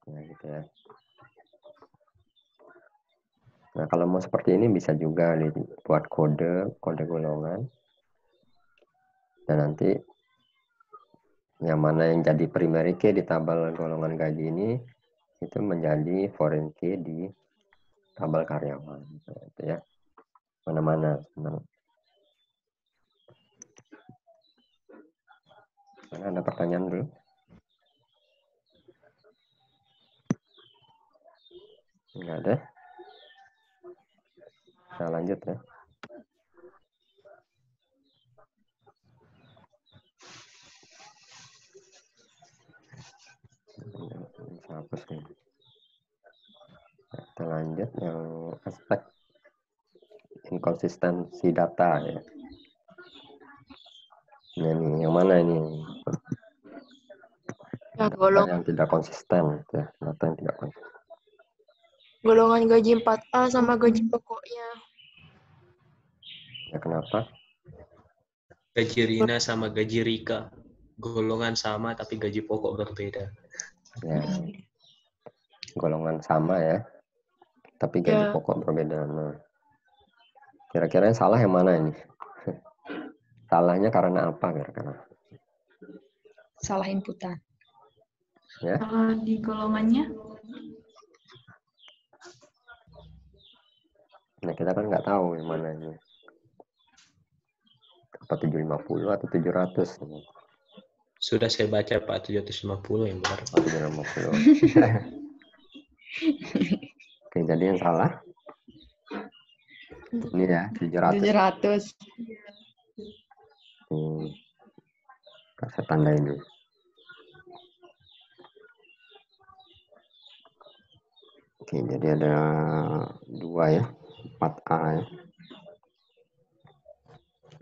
Nah, gitu ya. Nah, kalau mau seperti ini bisa juga dibuat kode golongan. Dan nanti yang mana yang jadi primary key di tabel golongan gaji ini itu menjadi foreign key di tabel karyawan. Nah, itu ya. Mana-mana. Ada pertanyaan dulu? Enggak ada? Kita lanjut ya. Hapus nih. Kita lanjut yang aspek inkonsistensi data ya. Nah, ini yang mana ini? Data yang tidak konsisten ya, data yang tidak konsisten. Golongan gaji 4A sama gaji pokoknya. Ya, kenapa? Gaji Rina sama gaji Rika. Golongan sama tapi gaji pokok berbeda. Ya. Golongan sama ya. Tapi gaji pokok berbeda. Nah, kira-kira yang salah yang mana ini? Salahnya karena apa kira-kira? Salah inputan. Ya. Di golongannya? Nah, kita kan nggak tahu yang mana ini. Apa 750 atau 700? Sudah saya baca Pak, 750 yang benar. 750. Oke, jadi yang salah. Ini ya, 700. 700. Saya tandain dulu. Oke, jadi ada 2 ya, 4A ya.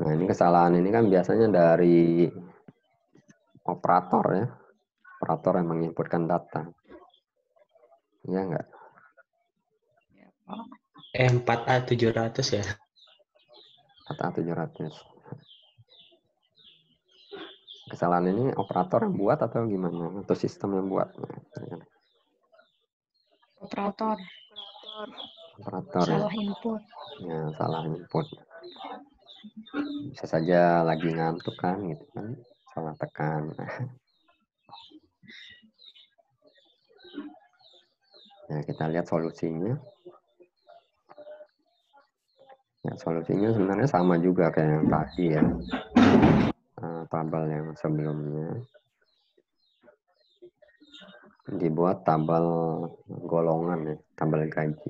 Nah, ini kesalahan ini kan biasanya dari operator ya. Operator yang menginputkan data. Iya enggak? 4A 700 ya. 4A 700. Kesalahan ini operator yang buat atau gimana? Atau sistem yang buat? Operator. Operator Salah ya. input. Ya, salah input. Bisa saja lagi ngantuk kan gitu kan. Salah tekan. Nah, kita lihat solusinya. Ya, solusinya sebenarnya sama juga kayak yang tadi ya. Tabel yang sebelumnya. Dibuat tabel golongan ya, tabel gaji.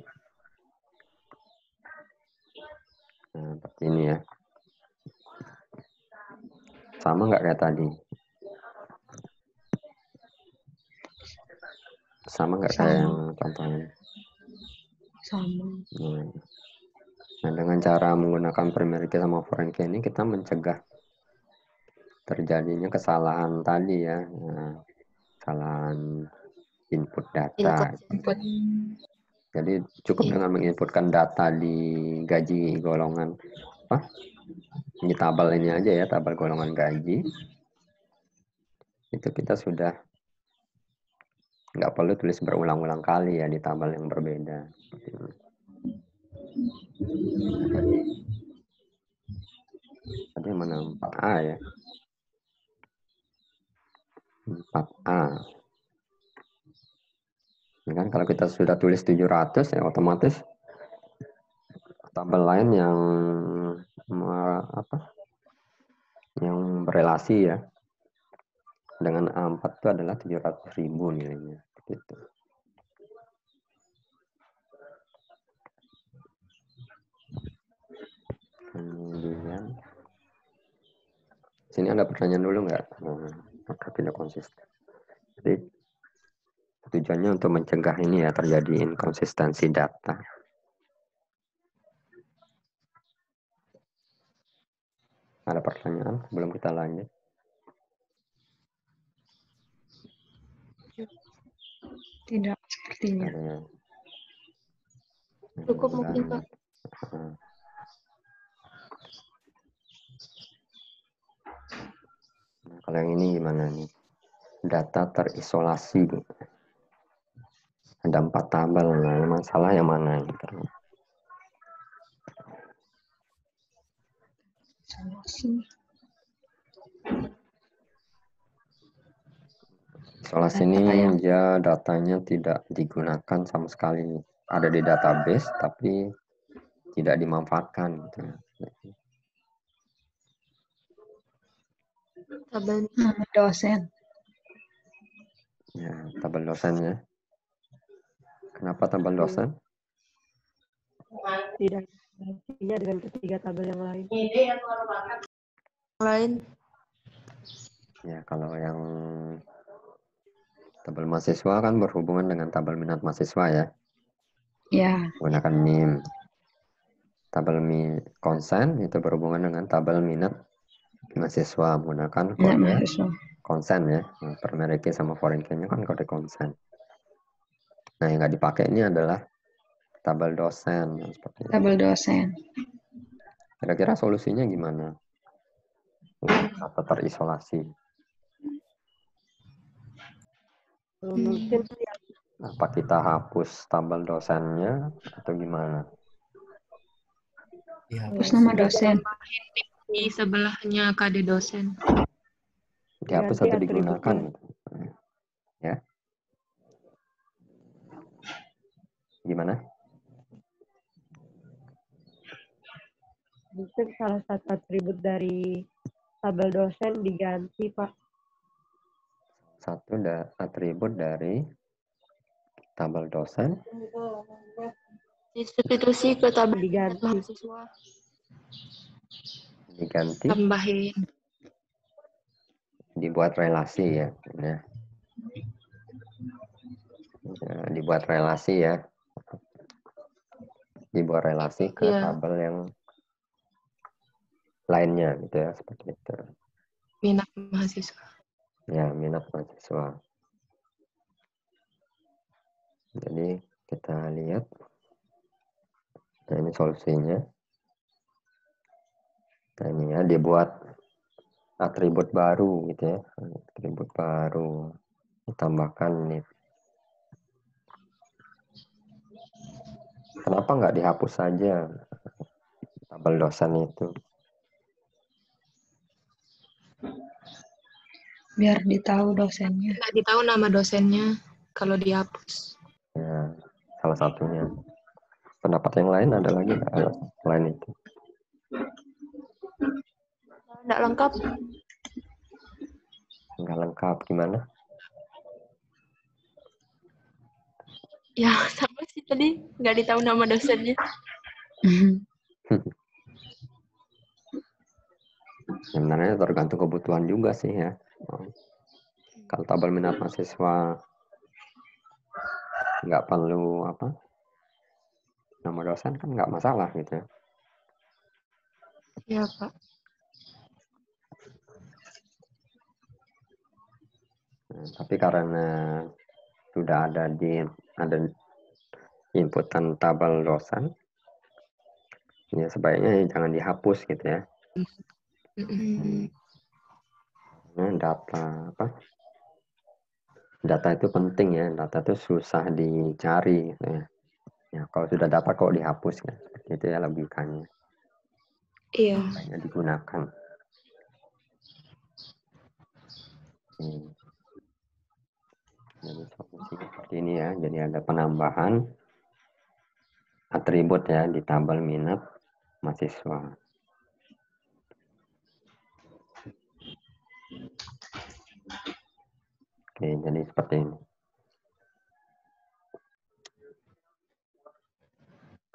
Nah, seperti ini ya. Sama nggak kayak tadi? Sama nggak kayak yang Sama. contohnya? Sama. Nah, dengan cara menggunakan primary key sama foreign key ini kita mencegah terjadinya kesalahan tadi ya. Nah, kesalahan input data. Input. Jadi cukup dengan menginputkan data di gaji golongan di tabel ini aja ya, tabel golongan gaji. Itu kita sudah nggak perlu tulis berulang-ulang kali ya di tabel yang berbeda. Tadi mana 4A ya? 4A. Ini kan kalau kita sudah tulis 700 ya otomatis tabel lain yang yang berelasi ya dengan A4 itu adalah 700.000 nilainya gitu. Kemudian sini ada pertanyaan dulu nggak? Maka tidak konsisten. Jadi tujuannya untuk mencegah ini ya terjadi inkonsistensi data. Ada pertanyaan sebelum kita lanjut? Tidak sepertinya. Cukup mungkin, Pak. Nah, kalau yang ini gimana nih? Data terisolasi. Ada 4 tabel. Nah, masalah yang mana? Isolasi ini dia datanya tidak digunakan sama sekali. Ada di database tapi tidak dimanfaatkan. Gitu. Tabel dosen. Ya, tabel dosen ya. Kenapa tabel dosen? Tidak artinya dengan ketiga tabel yang lain. Ya, kalau yang tabel mahasiswa kan berhubungan dengan tabel minat mahasiswa ya. Ya. Menggunakan NIM. Tabel konsen itu berhubungan dengan tabel minat mahasiswa menggunakan kode konsen ya. Nah, primary key sama foreign key-nya kan kode konsen. Nah, yang nggak dipakai ini adalah tabel dosen. Seperti tabel dosen. Kira-kira solusinya gimana? Atau terisolasi? Mungkin apa kita hapus tabel dosennya atau gimana? Hapus nama dosen. Di sebelahnya KD dosen. Dihapus atau digunakan? Ya. Gimana? Mungkin salah satu atribut dari tabel dosen diganti, Pak. Satu atribut dari tabel dosen disubstitusi ke tabel mahasiswa. Diganti. Tambahin. Dibuat relasi ya. Ya. Dibuat relasi ya. Dibuat relasi ke tabel yang lainnya gitu ya, seperti itu. Minat mahasiswa. Ya, minat mahasiswa. Jadi kita lihat. Nah, ini solusinya. Nah, ini ya, dibuat atribut baru gitu ya. Atribut baru. Ditambahkan nih. Kenapa nggak dihapus saja tabel dosen itu? Biar ditahu dosennya. Nggak ditahu nama dosennya kalau dihapus. Ya, salah satunya. Pendapat yang lain ada lagi nggak selain itu? Nggak lengkap. Nggak lengkap gimana? Ya sama sih tadi nggak ditahu nama dosennya. Sebenarnya tergantung kebutuhan juga sih ya. Kalau tabel minat mahasiswa nggak perlu apa, nama dosen kan nggak masalah gitu ya. Iya, Pak. Nah, tapi karena sudah ada inputan tabel dosen, ya sebaiknya jangan dihapus gitu ya. Data itu penting ya, data itu susah dicari gitu ya. Ya kalau sudah dapat kok dihapus ya, seperti itu ya logikanya. Iya. Banyak digunakan. Jadi solusinya seperti ini ya. Jadi ada penambahan atribut ya di tabel minat mahasiswa. Oke, jadi seperti ini.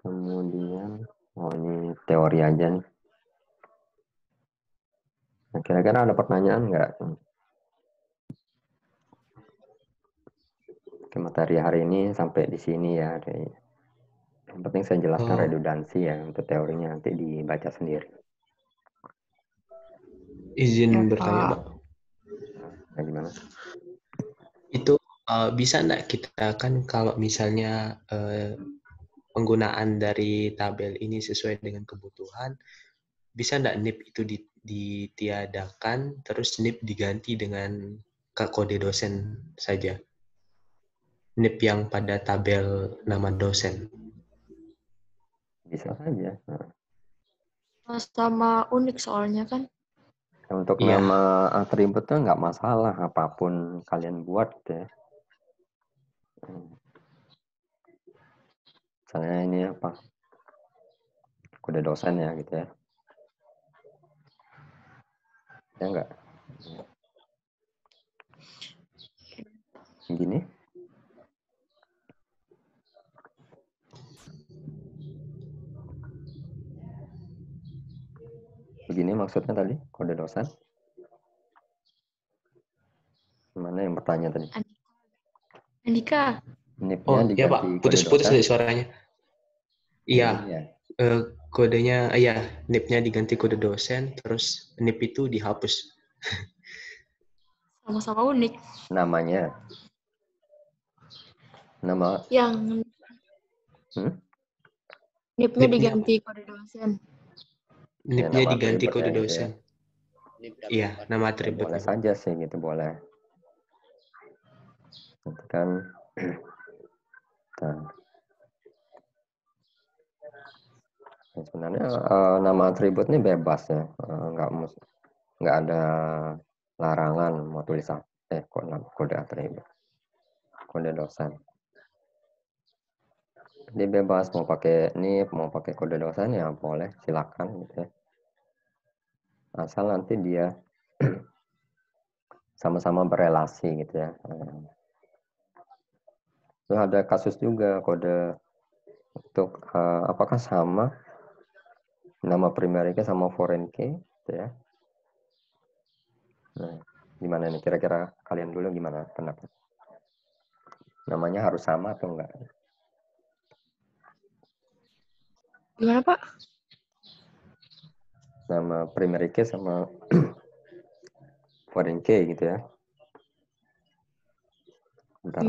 Kemudian, ini teori aja nih. Nah, kira-kira ada pertanyaan nggak? Oke, materi hari ini sampai di sini ya. Yang penting saya jelaskan redundansi ya, untuk teorinya nanti dibaca sendiri. Izin bertanya, Pak. Nah, gimana? Itu bisa enggak kita kan kalau misalnya penggunaan dari tabel ini sesuai dengan kebutuhan, bisa enggak NIP itu ditiadakan, terus NIP diganti dengan kode dosen saja? NIP yang pada tabel nama dosen. Bisa saja. Sama unik soalnya kan. Untuk nama atributnya nggak masalah, apapun kalian buat ya. Misalnya ini apa? Kode dosen ya gitu ya. Ya enggak? Gini. Begini maksudnya tadi, kode dosen. Mana yang bertanya tadi? Andika. Oh ya Pak, putus-putus dari suaranya. Iya, kodenya, NIP-nya diganti kode dosen, terus NIP itu dihapus. Sama-sama unik. Namanya? Nama? Yang NIP-nya diganti kode dosen. NIP-nya diganti kode dosen. Iya, nama atributnya. Boleh saja sih gitu, boleh. Nanti kan sebenarnya nama atribut ini bebas ya, nggak ada larangan mau tulis kode atribut, kode dosen. Jadi bebas mau pakai NIP, mau pakai kode dosen ya boleh, silakan gitu ya. Asal nanti dia sama-sama berelasi gitu ya. Terus ada kasus juga kode untuk apakah sama nama primary key sama foreign key gitu ya. Nah, gimana nih kira-kira kalian dulu gimana pendapat? Namanya harus sama atau enggak? Gimana Pak? Nama primary key sama foreign key gitu ya. Bentar.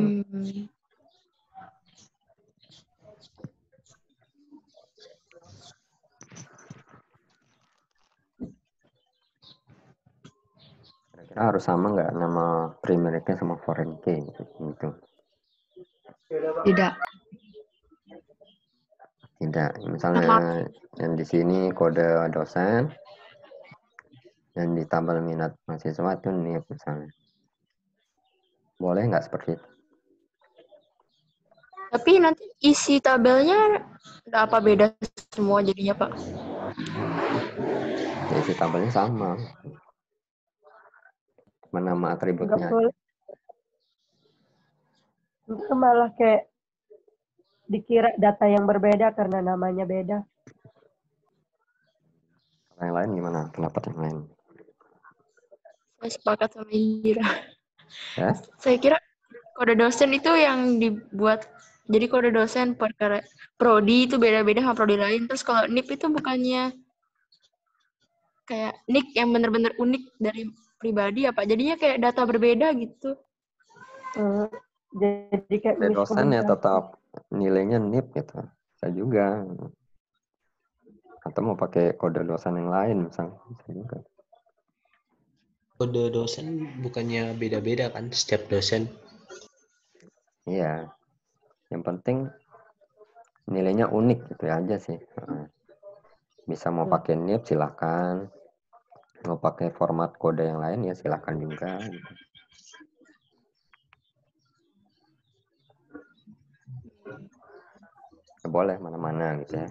Kira-kira harus sama nggak nama primary key sama foreign key gitu? Tidak. Tidak. Misalnya yang di sini kode dosen, yang di tabel minat mahasiswa itu NIP misalnya. Boleh nggak seperti itu? Tapi nanti isi tabelnya nggak apa beda semua jadinya Pak? Ya, isi tabelnya sama. Nama atributnya. Itu malah kayak dikira data yang berbeda karena namanya beda. Yang lain gimana? Pendapat yang lain? Saya sepakat sama Indira. Ya? Saya kira Kode dosen itu yang dibuat, jadi kode dosen per prodi itu beda-beda sama prodi lain. Terus kalau NIP itu bukannya kayak nick yang bener-bener unik dari pribadi apa? Jadinya kayak data berbeda gitu. Jadi kayak Kode dosen ya miskomunikasi. tetap nilainya NIP gitu. Bisa juga. Atau mau pakai kode dosen yang lain misalnya. Bisa juga. Kode dosen bukannya beda-beda kan setiap dosen? Iya. Yang penting nilainya unik gitu aja sih. Bisa mau pakai NIP silakan. Mau pakai format kode yang lain ya silakan juga. Gitu. Boleh mana-mana gitu ya.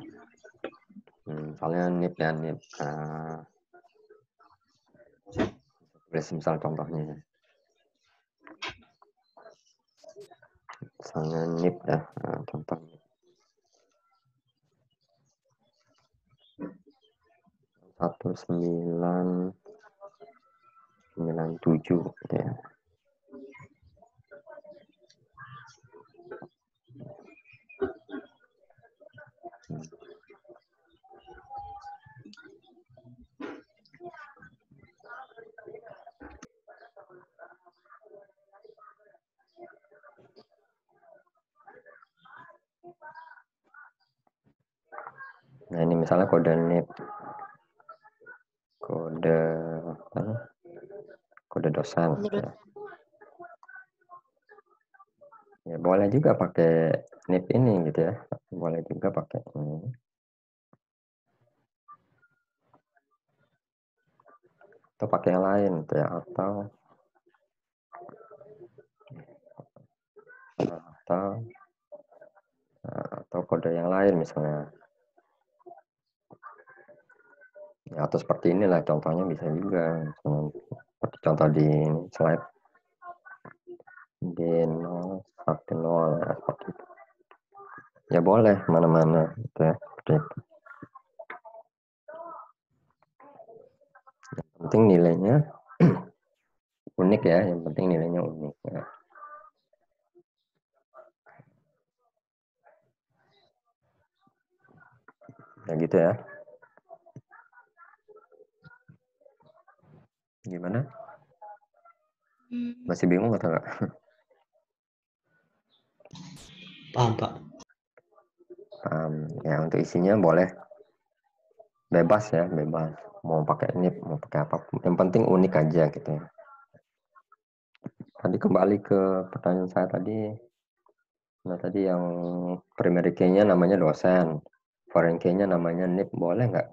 Misalnya NIP dan NIP. Misal contohnya. Misalnya NIP ya. Contohnya. 1997 gitu ya. Nah ini misalnya kode NIP, kode dosen. Ya boleh juga pakai NIP ini gitu ya, boleh juga pakai ini. Atau pakai yang lain gitu ya, atau kode yang lain misalnya. Ya, atau seperti inilah contohnya bisa juga. Seperti contoh di slide D010 ya, seperti itu. Ya boleh mana-mana gitu ya, seperti itu. Yang penting nilainya unik ya, yang penting nilainya unik ya. Ya gitu ya. Gimana? Masih bingung atau enggak? Paham, Pak. Ya untuk isinya boleh bebas ya, bebas. Mau pakai NIP, mau pakai apa. Yang penting unik aja gitu ya. Tadi kembali ke pertanyaan saya tadi. Nah tadi yang primary key-nya namanya dosen. Foreign key-nya namanya NIP. Boleh nggak?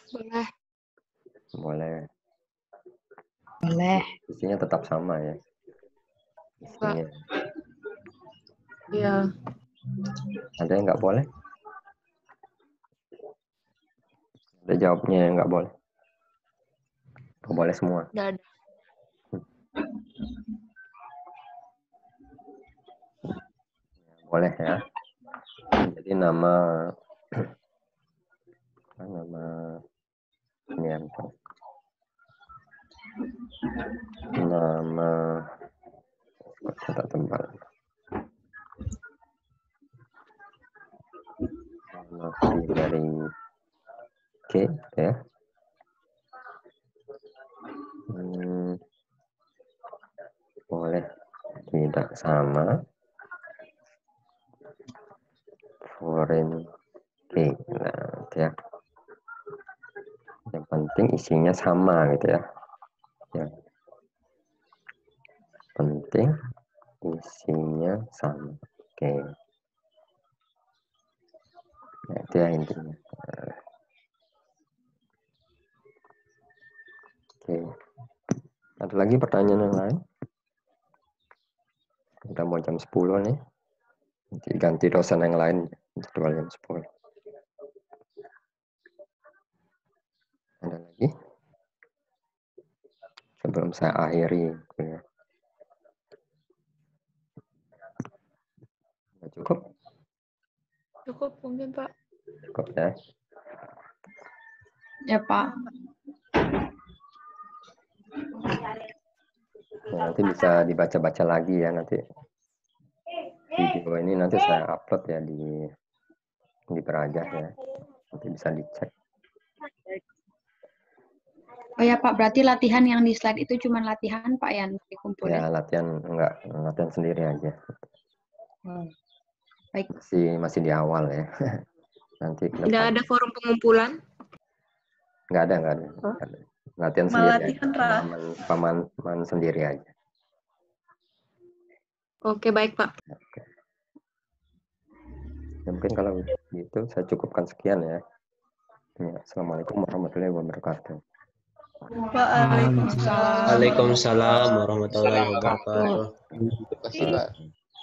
Boleh. Boleh. Boleh. Isinya tetap sama ya. Isinya. Iya. Ada yang nggak boleh? Ada jawabnya yang nggak boleh? Boleh semua? Nggak ada. Boleh ya. Jadi nama ini yang nama kata tembal. Nama primary key ya. Boleh tidak sama foreign key. Nah, ya. Yang penting isinya sama gitu ya. Ya. Penting isinya sama. Oke. Nah, itu ya intinya. Oke. Ada lagi pertanyaan yang lain? Udah mau jam 10 nih. Nanti ganti dosen yang lain jadwal jam 10. Ada lagi? Sebelum saya akhiri. Ya. Cukup? Cukup mungkin, Pak. Cukup ya. Ya, Pak. Ya, nanti bisa dibaca-baca lagi ya nanti. Video ini nanti saya upload ya di Berajah ya. Nanti bisa dicek. Oh ya Pak, berarti latihan yang di slide itu cuma latihan Pak yang dikumpul Ya, ya? latihan sendiri aja. Baik. Masih di awal ya. Nanti ke Nggak depan. ada forum pengumpulan? Nggak ada. Latihan sendiri Latihan, aja. Paman sendiri aja. Oke, baik Pak. Ya, mungkin kalau gitu saya cukupkan sekian ya. Ya, Assalamualaikum warahmatullahi wabarakatuh. Waalaikumsalam warahmatullahi wabarakatuh.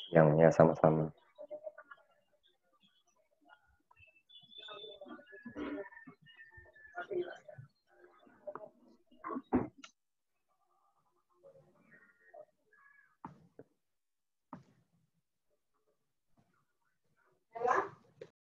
Yang ya sama-sama.